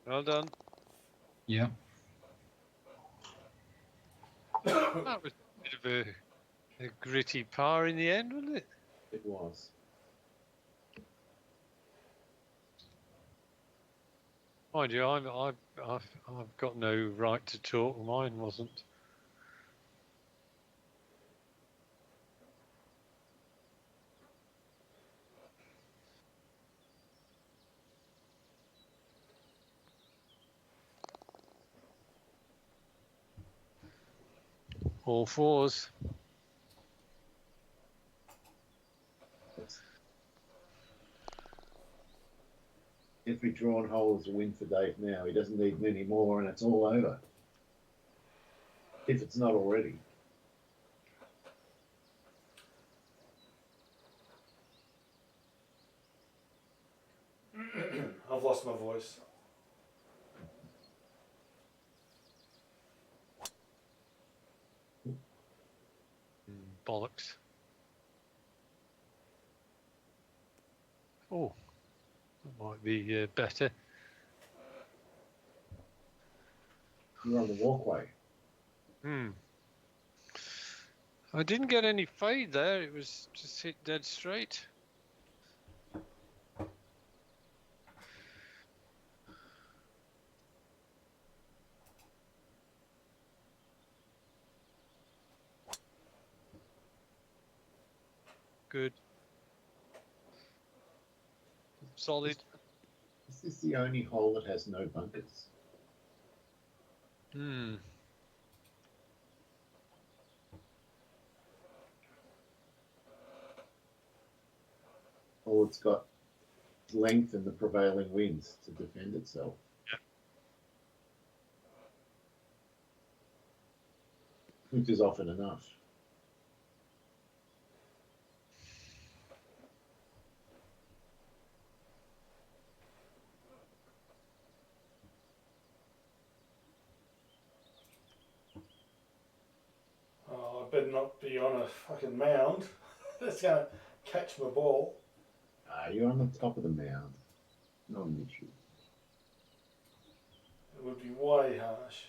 well done. Yeah. That was a bit of a gritty par in the end, wasn't it? It was. Mind you, I've got no right to talk. Mine wasn't. All fours. Every drawn hole is a win for Dave now. He doesn't need many more, and it's all over. If it's not already. I've lost my voice. Bollocks. Oh, that might be better. You're on the walkway. I didn't get any fade there. It was just hit dead straight. Good. Solid. Is this the only hole that has no bunkers? Or it's got length and the prevailing winds to defend itself? Yeah. Which is often enough. Oh, I better not be on a fucking mound. That's going to catch my ball. You're on the top of the mound. Not an issue. It would be way harsh.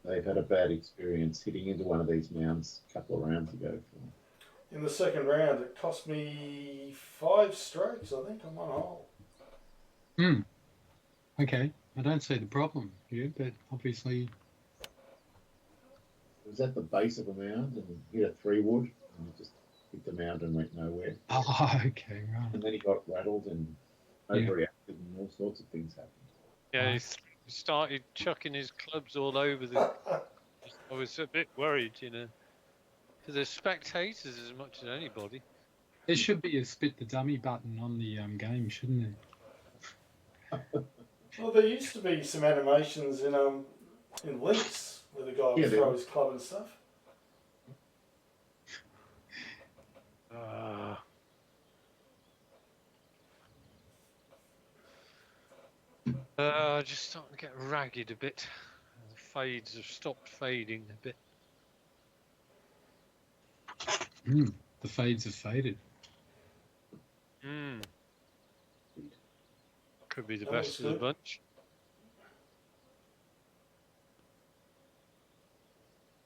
They've had a bad experience hitting into one of these mounds a couple of rounds ago. In the second round, it cost me 5 strokes, I think, on one hole. Okay, I don't see the problem here, but obviously, It was at the base of a mound and hit a 3-wood and it just hit the mound and went nowhere. oh, okay, right. And then he got rattled and overreacted and all sorts of things happened. Yeah, he started chucking his clubs all over the. I was a bit worried, you know, because there's spectators as much as anybody. There should be a spit the dummy button on the game, shouldn't there? Well, there used to be some animations in Lynx where the guy would throw his club and stuff. Just starting to get ragged a bit. The fades have stopped fading a bit. The fades have faded. Could be the Oh, best of the good. bunch.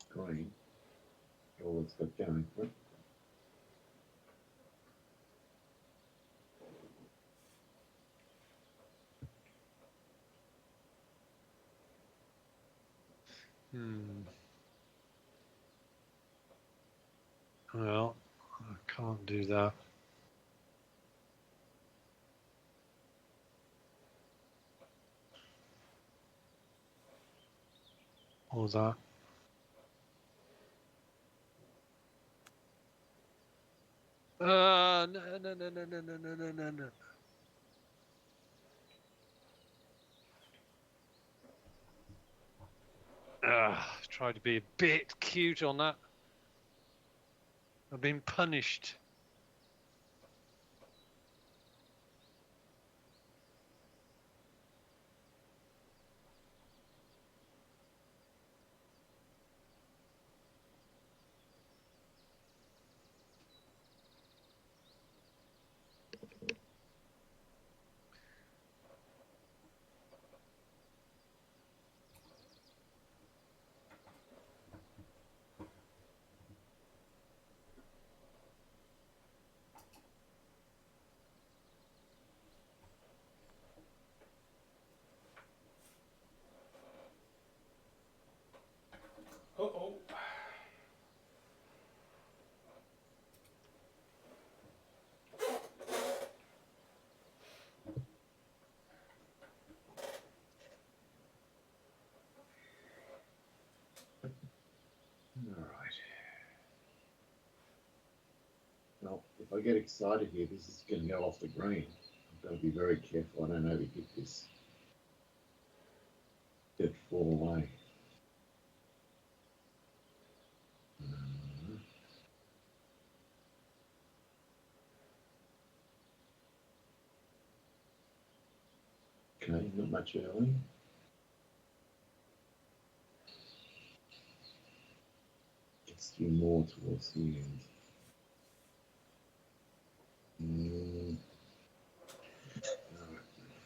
Green. All it's got going for it. Well, I can't do that. Or that. No. Try to be a bit cute on that. I've been punished. Uh-oh. All right. Well, if I get excited here, this is going to go off the green. I've got to be very careful I don't overhit this. Get fall away. Okay, not much early. Gets you more towards the end. Alright,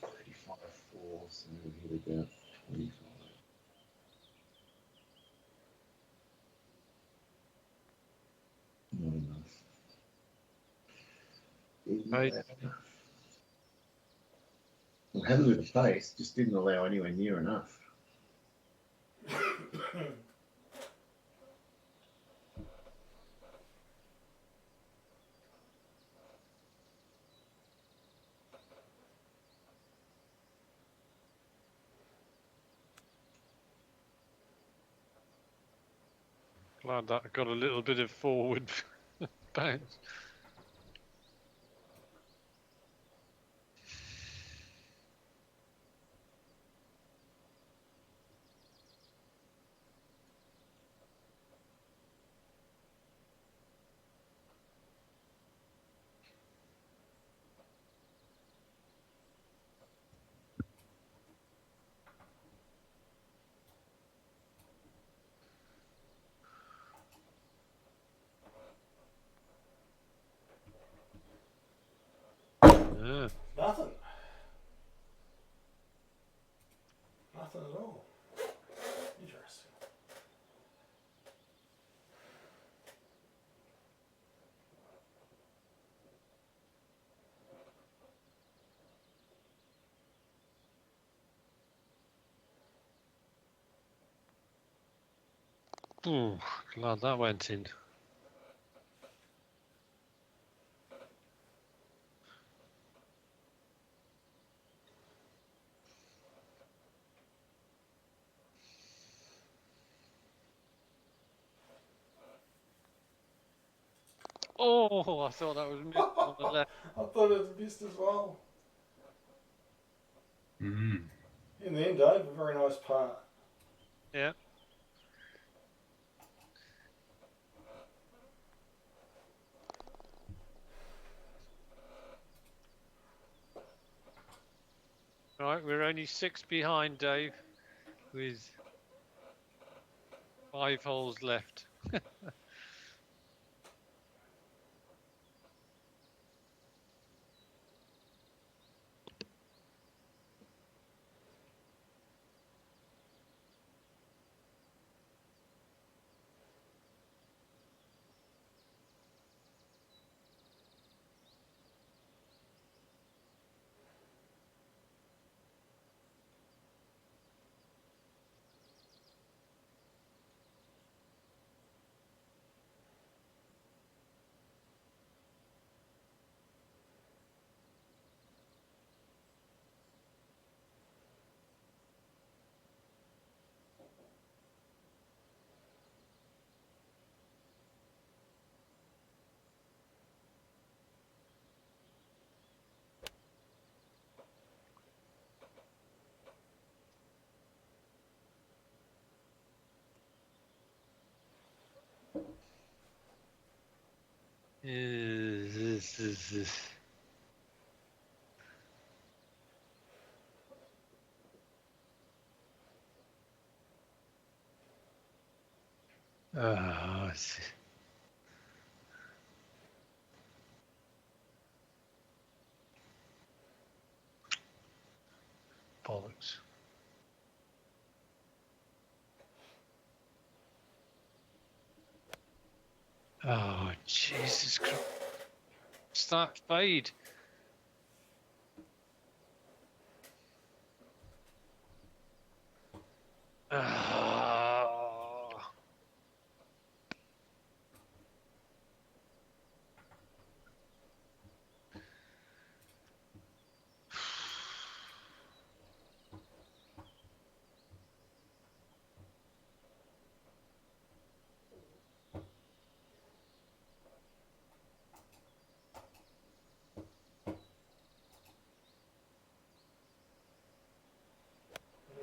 35-4, so we hit about 25. Not enough. Isn't Right. that enough? I'm happy with the pace, just didn't allow anywhere near enough. Glad that I got a little bit of forward bounce. Nothing at all. Interesting. Oh, glad that went in. Oh, I thought that was missed on the left. I thought it missed as well. Mm. In the end, Dave, a very nice part. Yeah. Right, we're only 6 behind, Dave, with 5 holes left. Oh, bollocks. Oh, Jesus Christ. Start fade. Ah.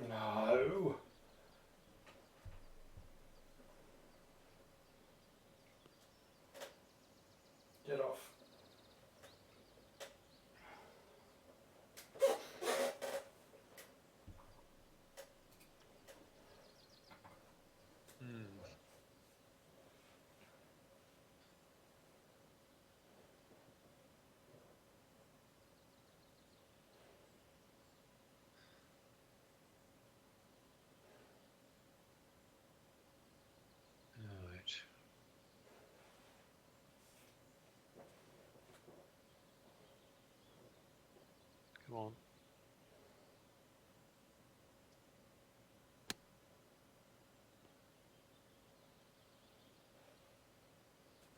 No. Get off. Hmm. Right. Come on.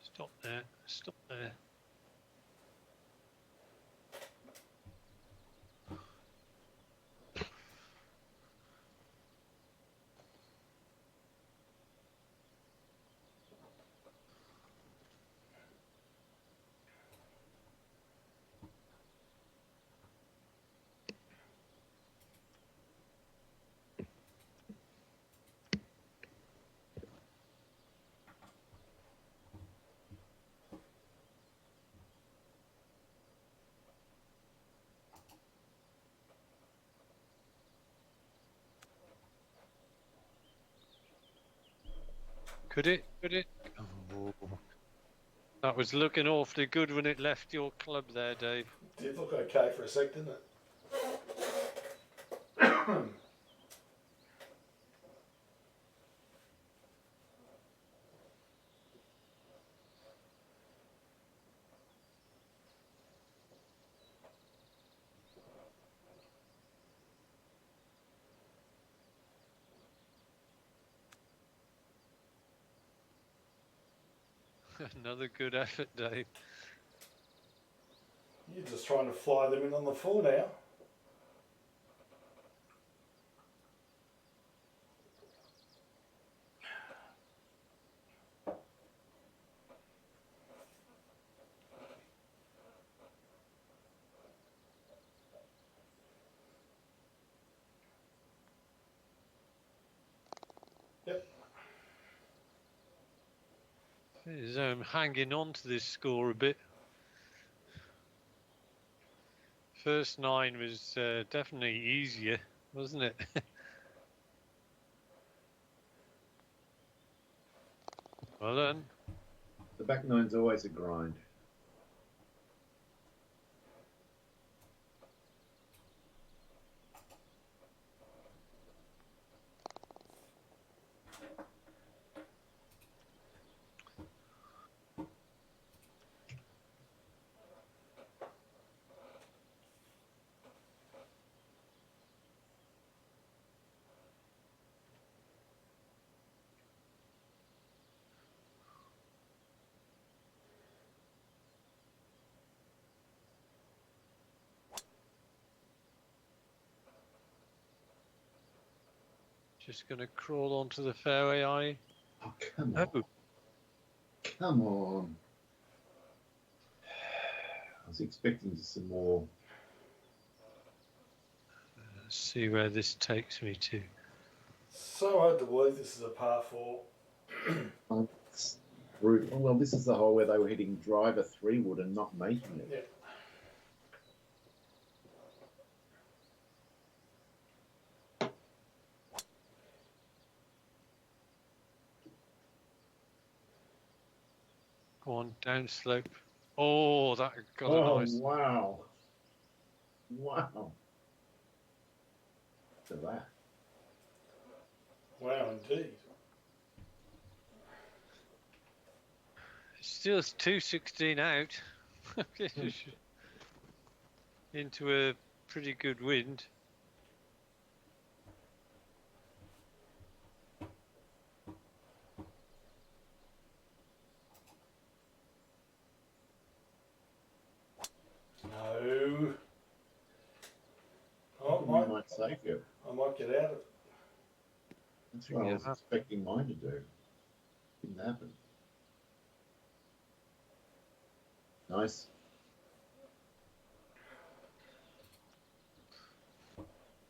Stop there. Stop there. Could it? Could it? Oh. That was looking awfully good when it left your club there, Dave. Did look okay for a sec, didn't it? Another good effort, Dave. You're just trying to fly them in on the full now. Yep. He's hanging on to this score a bit. First 9 was definitely easier, wasn't it? Well done. The back nine's always a grind. Just going to crawl onto the fairway, are you? Oh, come on. Oh, Come on. I was expecting some more. let's see where this takes me to. So hard to believe this is a par 4. Oh, it's brutal. Well, this is the hole where they were hitting driver 3-wood and not making it. Yeah. Go on, down slope. Oh, that got Oh, a nice. wow. Wow. Look at that. Wow, indeed. Still 216 out. Into a pretty good wind. No. Oh, You might save you. I might get out of it. That's what I was Yeah. expecting mine to do. Didn't happen. Nice.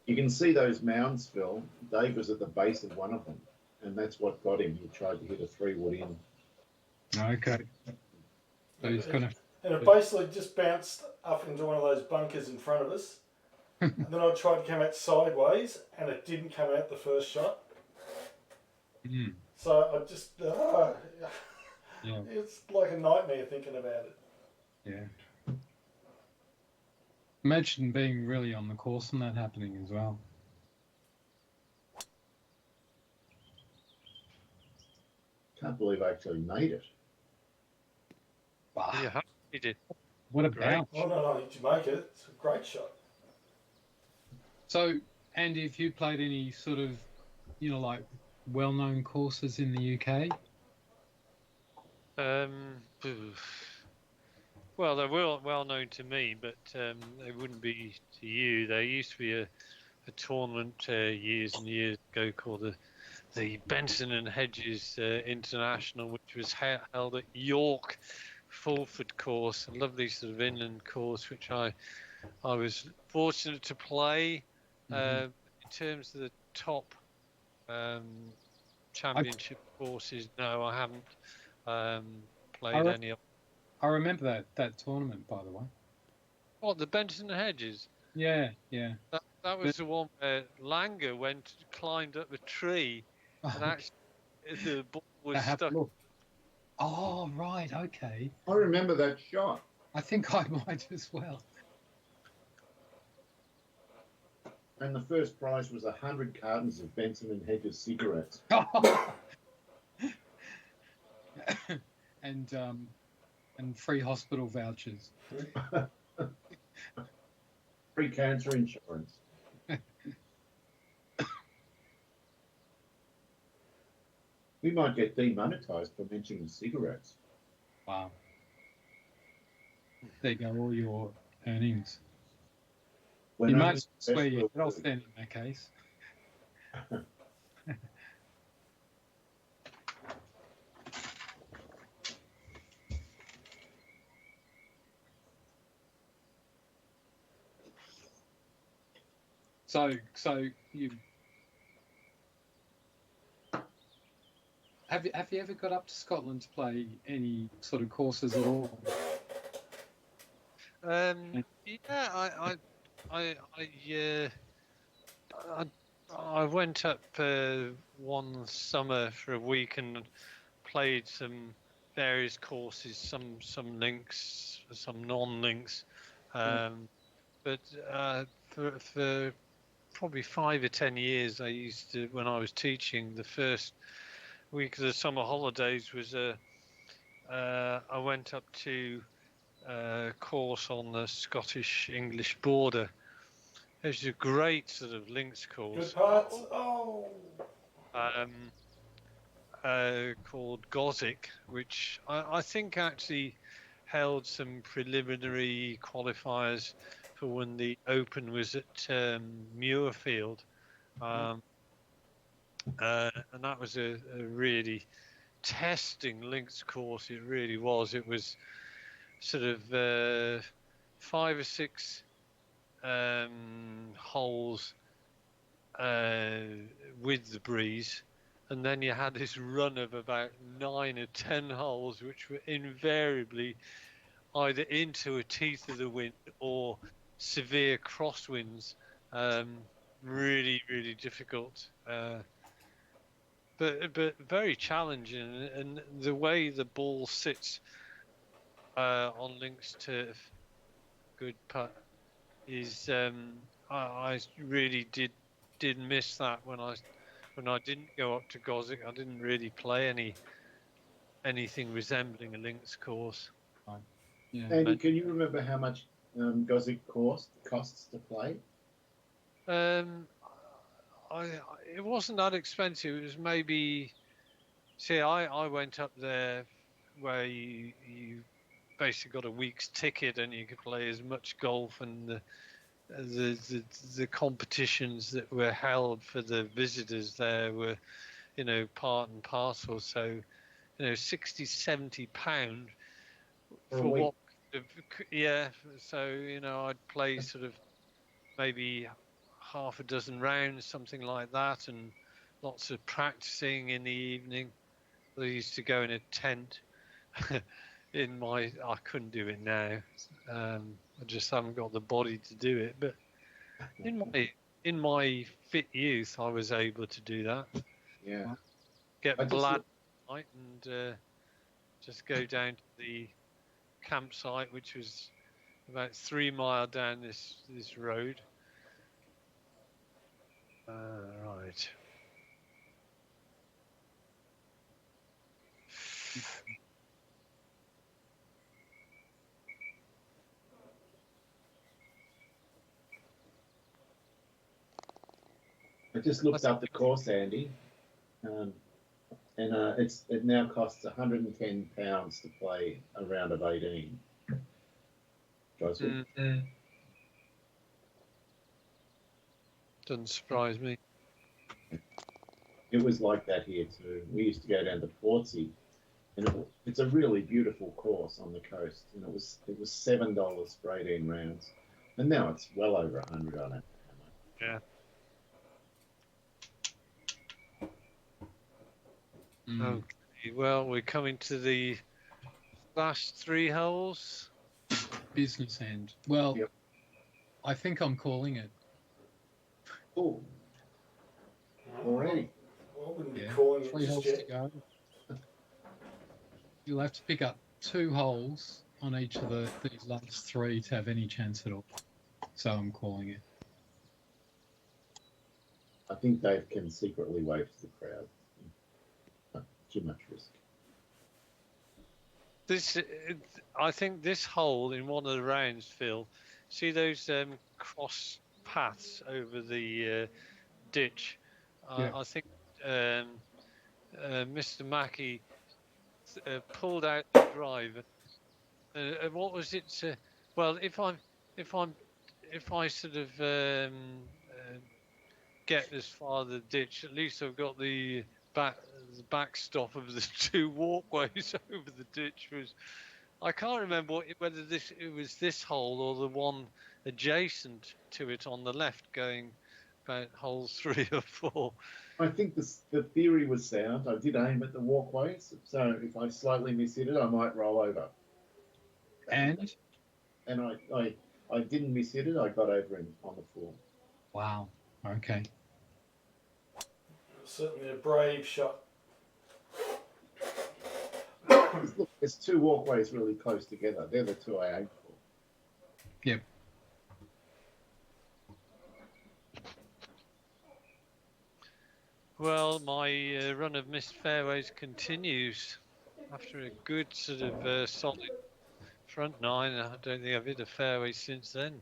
You can see those mounds, Phil. Dave was at the base of one of them, and that's what got him. He tried to hit a 3-wood in. Okay. So he's going to. And it basically just bounced up into one of those bunkers in front of us. And then I tried to come out sideways, and it didn't come out the first shot. Mm, So I just, yeah. it's like a nightmare thinking about it. Yeah. Imagine being really on the course and that happening as well. Can't believe I actually made it. Wow. Yeah, he did. What a Great. bounce. Oh, no, not only did you make it, it's a great shot. So, Andy, have you played any sort of, like well-known courses in the UK? Well, they're well known to me, but they wouldn't be to you. There used to be a tournament years and years ago called the Benson and Hedges International, which was held at York Fulford course, a lovely sort of inland course, which I was fortunate to play. In terms of the top championship courses, no, I haven't played any of. I remember that tournament, by the way. What, the Benson and Hedges? Yeah. That was the one where Langer climbed up a tree, and actually the ball was That happened. stuck. Look. Oh, right. Okay. I remember that shot. I think I might as well. And the first prize was 100 cartons of Benson and Hedges cigarettes. And free hospital vouchers. Free cancer insurance. We might get demonetized for mentioning cigarettes. Wow. There you go, all your earnings. When You I might was as well swear your professional- head off then in that case. So you have you ever got up to Scotland to play any sort of courses at all? Yeah, I went up one summer for a week and played some various courses, some links, some non-links, but for probably 5 or 10 years, I used to, when I was teaching, the first week of the summer holidays was I went up to a course on the Scottish English border. It was a great sort of links course. Good parts. Oh. Um, called Gosick, which I think actually held some preliminary qualifiers for when the Open was at Muirfield. And that was a really testing links course. It really was. It was sort of 5 or 6 holes with the breeze, and then you had this run of about 9 or 10 holes, which were invariably either into a teeth of the wind or severe crosswinds. Really, really difficult, but very challenging. And the way the ball sits on links turf, good putt, is I really did miss that when I didn't go up to Gosick. I didn't really play anything resembling a links course. Yeah. Andy, can you remember how much Gosick costs to play? It wasn't that expensive. It was maybe. See, I went up there where you basically got a week's ticket and you could play as much golf, and the competitions that were held for the visitors there were, part and parcel. So, 60, £70 For a for week? what? Yeah. So I'd play sort of maybe half a dozen rounds, something like that, and lots of practicing in the evening. I used to go in a tent. I couldn't do it now. I just haven't got the body to do it. But in my fit youth, I was able to do that. Yeah. Get I just blood night and just go down to the campsite, which was about 3 miles down this road. Right. I just looked up the course, Andy, and it now costs £110 to play a round of 18. Gosick. Doesn't surprise me. It was like that here too. We used to go down to Portsea, and it's a really beautiful course on the coast, and it was $7 for 18 rounds, and now it's well over 100. I don't know how much. Yeah. Okay. Well, we're coming to the last 3 holes. Business end. Well, Yep. I think I'm calling it. Oh, already. I wouldn't be Yeah. calling it 3 just holes yet. to go. You'll have to pick up 2 holes on each of these last 3 to have any chance at all. So I'm calling it. I think Dave can secretly wave to the crowd. Too much risk. I think this hole in one of the rounds, Phil. See those cross paths over the ditch? Yeah. I think Mr. Mackey pulled out the drive. And what was it? Well, if I sort of get as far the ditch, at least I've got the backstop of the two walkways over the ditch. I can't remember whether it was this hole or the one adjacent to it on the left, going about holes 3 or 4. I think the theory was sound. I did aim at the walkways, so if I slightly mishit it, I might roll over. And I didn't mishit it. I got over him on the floor. wow, okay. Certainly a brave shot. Look, there's two walkways really close together. They're the two I aimed for. Yep. Well, my run of missed fairways continues after a good sort of solid front 9. I don't think I've hit a fairway since then.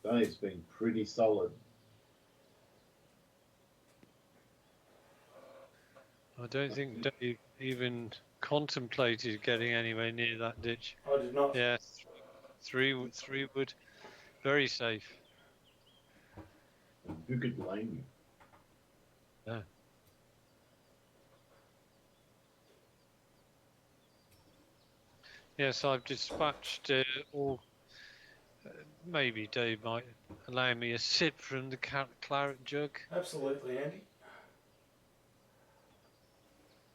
Dave's been pretty solid. I don't think Dave even contemplated getting anywhere near that ditch. I did not. Yeah, three wood, very safe. Who could blame you? Yeah. Yes, I've dispatched all. Maybe Dave might allow me a sip from the claret jug. Absolutely, Andy.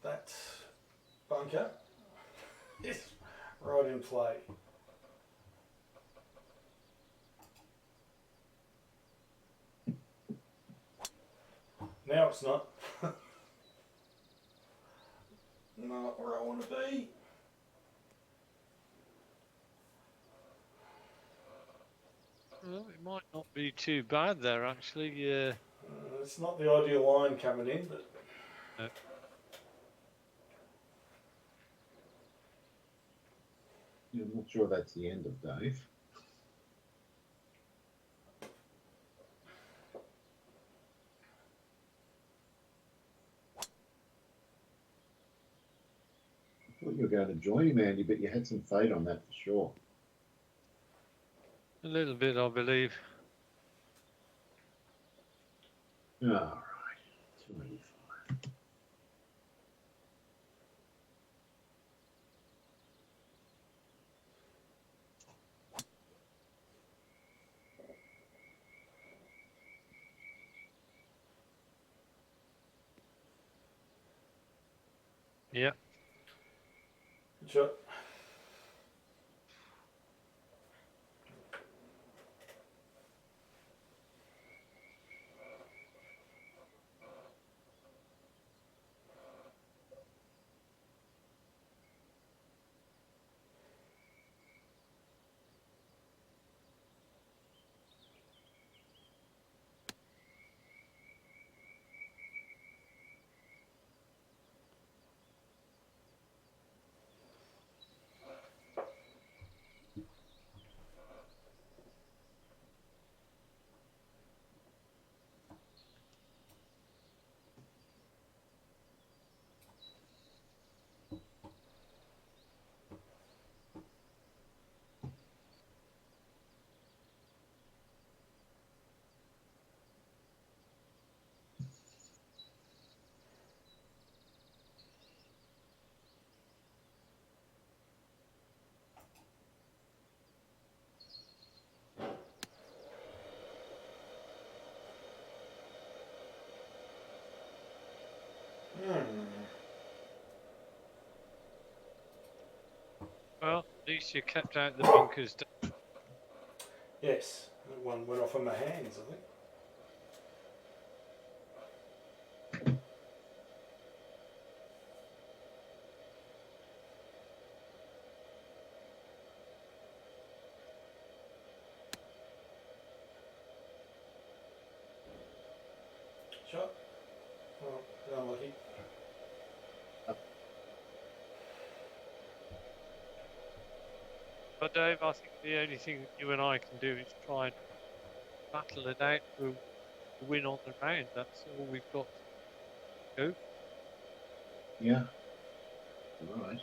That bunker is right in play. Now it's not. Not where I want to be. Well, it might not be too bad there, actually. It's not the ideal line coming in, but I'm not sure that's the end of Dave. I thought you were going to join him, Andy, but you had some fade on that for sure. A little bit, I believe. All right, 285. Yeah. good shot. Well, at least you kept out the bunkers. Yes, that one went off in my hands, I think. Shot. Oh, bit unlucky. But Dave, I think the only thing you and I can do is try and battle it out for to win on the round. That's all we've got to go. Yeah. All right.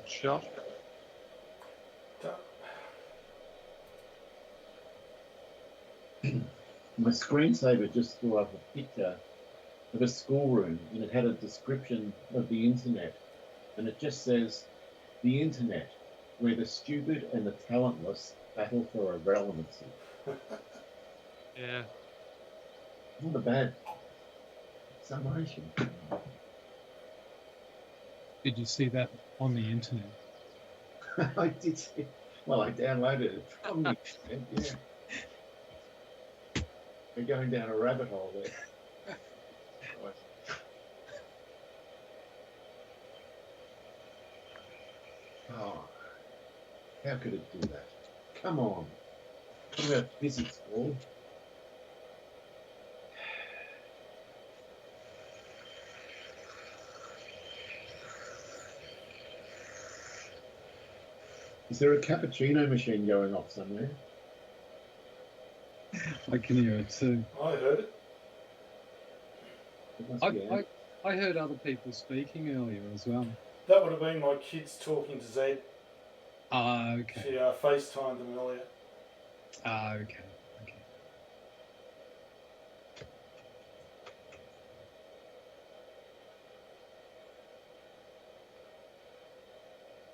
Shot. My screensaver just threw up a picture of a schoolroom, and it had a description of the internet, and it just says, "The internet, where the stupid and the talentless battle for irrelevancy." Yeah. Not a bad summation. Did you see that on the internet? I did see. Well, I downloaded it from the internet. Yeah, we're going down a rabbit hole there. Right. Oh, how could it do that? Come on. What about physics, Paul? Is there a cappuccino machine going off somewhere? I can hear it too. I heard it. It must be out. I heard other people speaking earlier as well. That would have been my kids talking to Zed. Ah, okay. She FaceTimed them earlier. Ah, okay. Okay.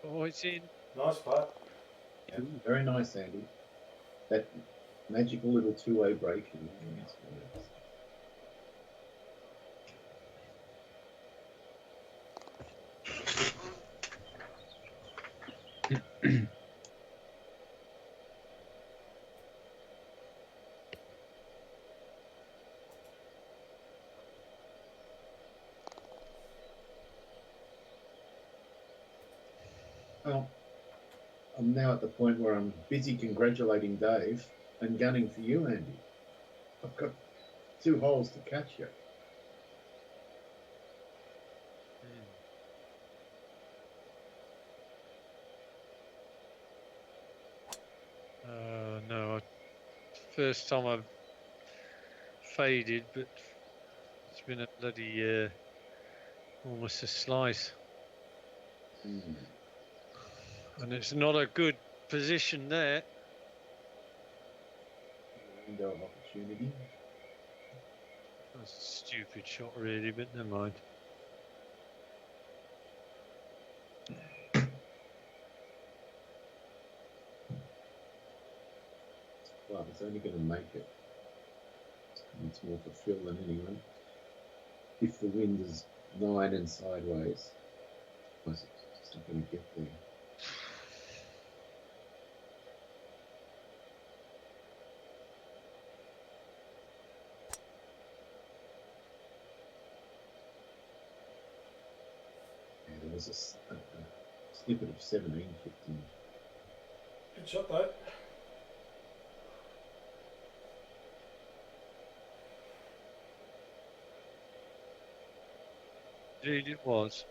Oh, it's in. Nice putt. Yeah, very nice, Andy. That magical little two-way break. Yes, yes. Well, I'm now at the point where I'm busy congratulating Dave and gunning for you, Andy. I've got 2 holes to catch you. No, first time I've faded, but it's been a bloody almost a slice, Mm. and it's not a good position there. Window of opportunity. That's a stupid shot, really, but never mind. Well, it's only going to make it. It's more for Phil than anyone. If the wind is 9 and sideways, it's just not going to get there. Yeah, there was a snippet of 17 15. Good shot though. Indeed, it was.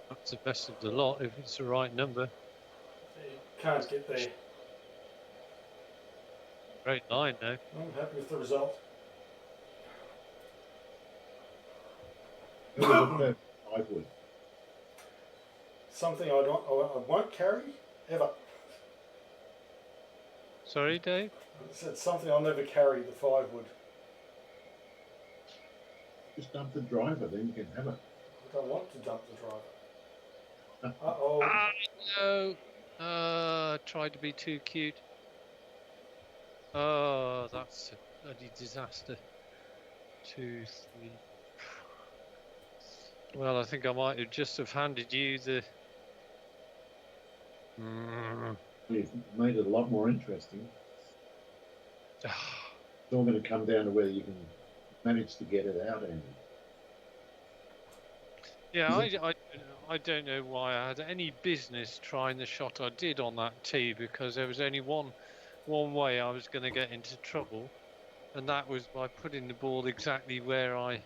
That's the best of the lot if it's the right number. You can't get there. Great line, though. I'm happy with the result. It was a perfect 5 wood. Something I won't carry ever. Sorry, Dave? It's something I'll never carry, the 5 wood. Just dump the driver, then you can have it. I don't want to dump the driver. Uh-oh. Ah, no. Tried to be too cute. Oh, that's a bloody disaster. 2, 3. Well, I think I might have just have handed you the. You've made it a lot more interesting. It's all going to come down to whether you can manage to get it out, Andy. Yeah, I don't know why I had any business trying the shot I did on that tee, because there was only one way I was going to get into trouble, and that was by putting the ball exactly where I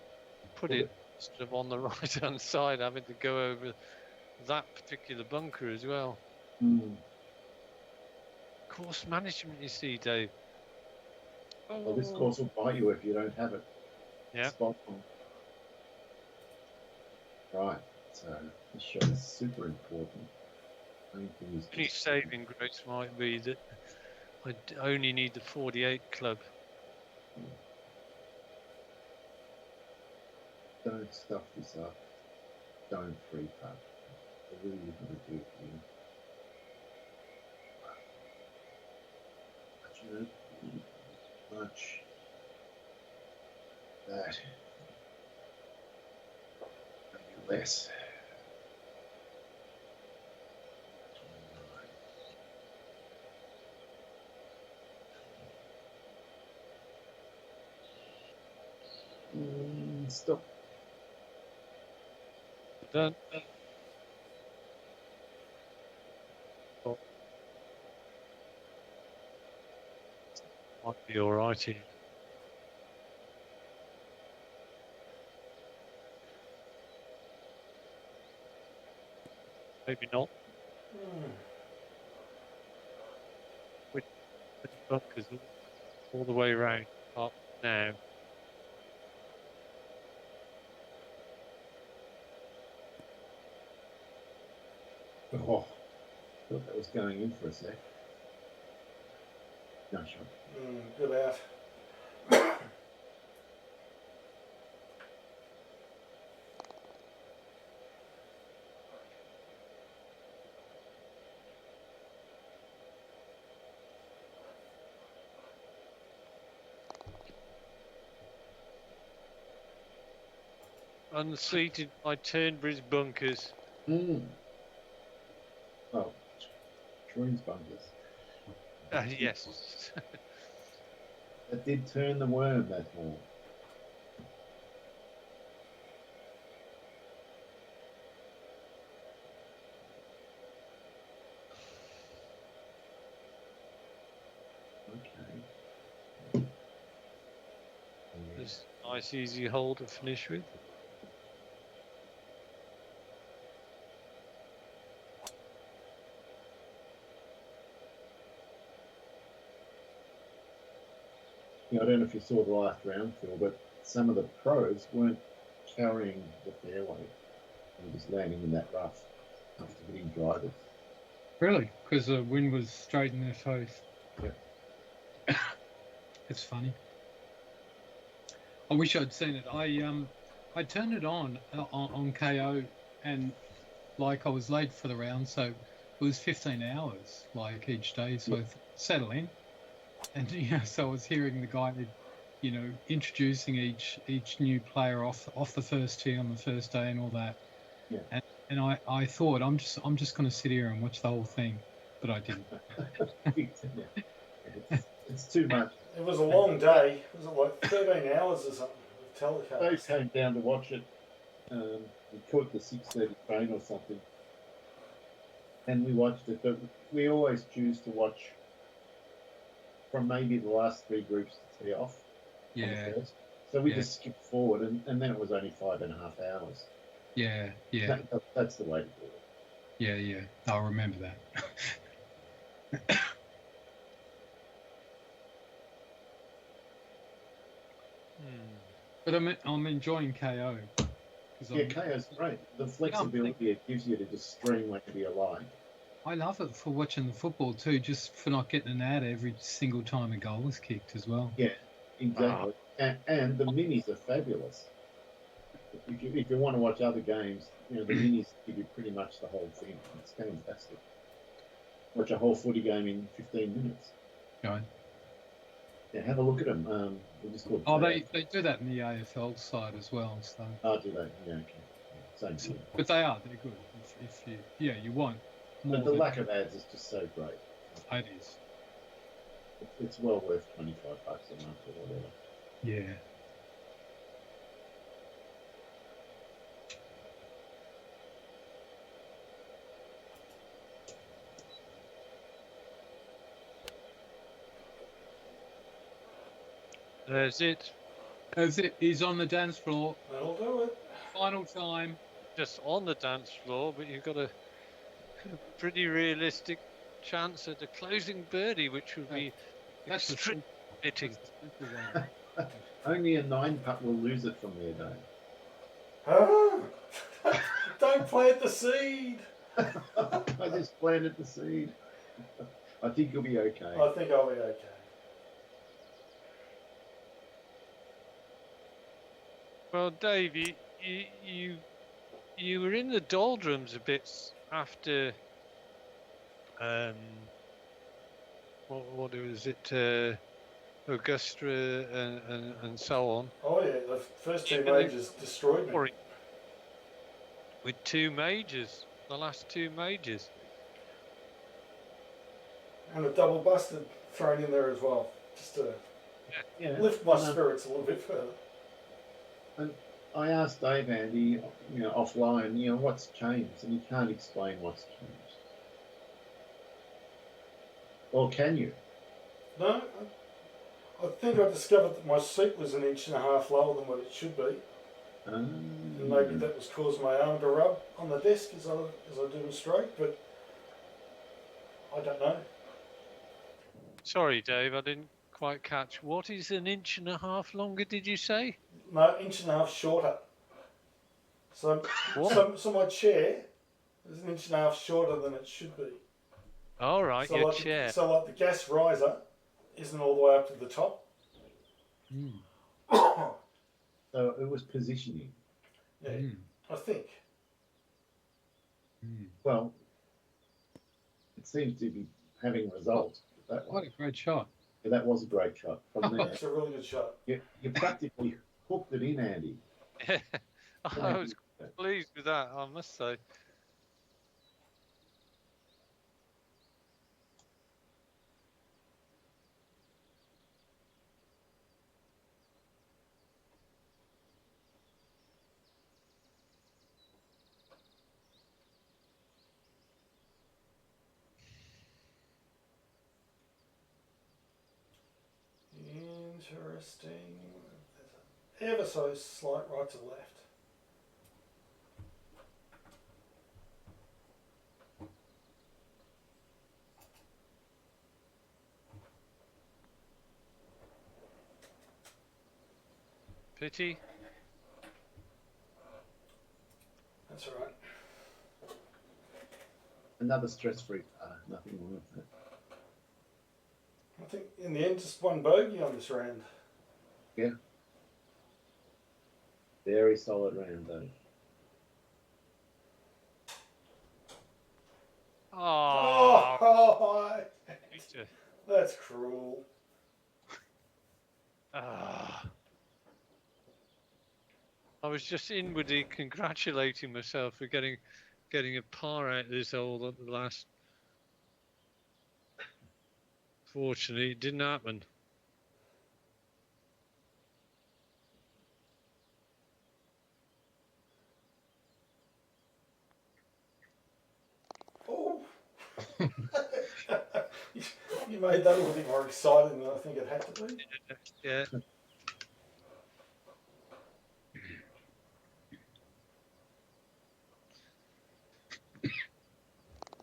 put it, sort of on the right hand side, having to go over that particular bunker as well. Course management, you see, Dave. Well, this course will bite you if you don't have it. Yeah. Spot on. Right. So this shot is super important. Main thing is Only just- saving grace might be that I only need the 48 club. Don't stuff this up. Don't free putt. I really want to do it for you. But you don't need much. That. Maybe less. Stop. Done. Might be alright here. Maybe not. With the bunkers all the way around up now. Oh, thought that was going in for a sec. No shot. Good out. Unseated by Turnberry's bunkers. Oh, Troy's bunkers. Yes. That did turn the worm, that hole. Okay. There's a nice easy hole to finish with. I don't know if you saw the last round, Phil, but some of the pros weren't carrying the fairway. They were just landing in that rough after hitting drivers. Really? Because the wind was straight in their face. Yep. It's funny. I wish I'd seen it. I turned it on KO, and like I was late for the round, so it was 15 hours like each day. So I settle in, and so I was hearing the guy, introducing each new player off the first tee on the first day and all that. Yeah. And I thought I'm just going to sit here and watch the whole thing, but I didn't. It's too much. It was a long day. Was it like 13 hours or something of telecast? They came down to watch it. We caught the 6:30 train or something, and we watched it. But we always choose to watch from maybe the last three groups to tee off. Yeah. So we just skipped forward, and then it was only 5.5 hours. Yeah. That's the way to do it. Yeah. I'll remember that. But I'm enjoying KO. Yeah, KO's great. The flexibility it gives you to just stream whenever you like. I love it for watching the football too, just for not getting an ad every single time a goal is kicked as well. Yeah, exactly. And the minis are fabulous. if you want to watch other games, the minis give you pretty much the whole thing. It's fantastic. Watch a whole footy game in 15 minutes. Right. Yeah, have a look at them. They're just called Oh, Playout. they do that in the AFL side as well. So, Oh, do they? Yeah, okay. Same thing. but they're good. If you want more. But the than lack of ads is just so great. it is. It's well worth $25 a month or whatever. Yeah. There's it. As it is on the dance floor, That'll do it. final time. Just on the dance floor, but you've got a pretty realistic chance at a closing birdie, which would be That's the extremely fitting. Only a 9-putt will lose it from there, Dave. Ah, don't plant the seed. I just planted the seed. I think you'll be okay. I think I'll be okay. Well, Dave, you were in the doldrums a bit after what was it, Augusta and so on. Oh yeah, the first two Even majors destroyed me. Or with two majors, the last two majors. And a double busted thrown in there as well, just to Yeah. lift my And, spirits a little bit further. I asked Dave Andy, offline, what's changed, and he can't explain what's changed. Or can you? No, I think I discovered that my seat was 1.5 inches lower than what it should be, and maybe that was causing my arm to rub on the desk as I demonstrate, but I don't know. Sorry, Dave, I didn't quite catch. What is 1.5 inches longer, did you say? No, 1.5 inches shorter. So, What? so my chair is 1.5 inches shorter than it should be. All right, So your like chair. So like the gas riser isn't all the way up to the top. Mm. So it was positioning. Yeah, Mm. I think. Mm. Well, it seems to be having results with that What one. a great shot. Yeah, that was a great shot. From there, It's a really good shot. you practically hooked it in, Andy. I was pleased with that, I must say. Interesting. There's ever so slight right to left. Pity. That's all right. Another stress-free par. Nothing wrong with that. I think in the end, just one bogey on this round. Very solid round, though. Oh, Oh, Peter. that's cruel. Ah. I was just inwardly congratulating myself for getting a par out of this hole at the last. Fortunately, it didn't happen. Oh. You made that a little bit more exciting than I think it had to be. Yeah.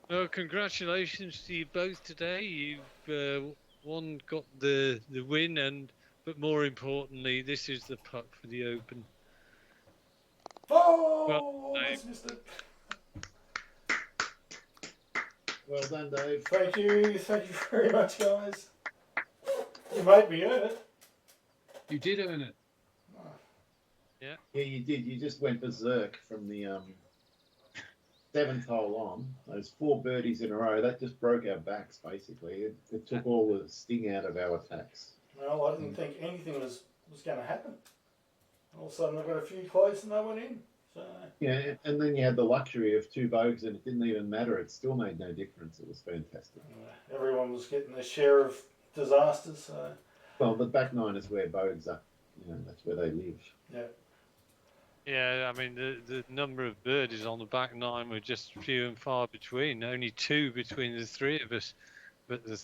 Well, congratulations to you both today. You've one got the win, but more importantly, this is the putt for the Open. Oh, Well, almost missed it. Well done, Dave. Thank you very much, guys. You made me earn it. You did earn it. Yeah, you did. You just went berserk from the 7th hole on. Those 4 birdies in a row, that just broke our backs, basically. It took all the sting out of our attacks. No, I didn't think anything was going to happen. All of a sudden, I got a few close and they went in. So Yeah, and then you had the luxury of 2 bogeys, and it didn't even matter. It still made no difference. It was fantastic. everyone was getting their share of disasters. So Well, the back 9 is where bogeys are. You know, that's where they live. yeah, Yeah, I mean the number of birdies on the back 9 were just few and far between. Only 2 between the 3 of us, but the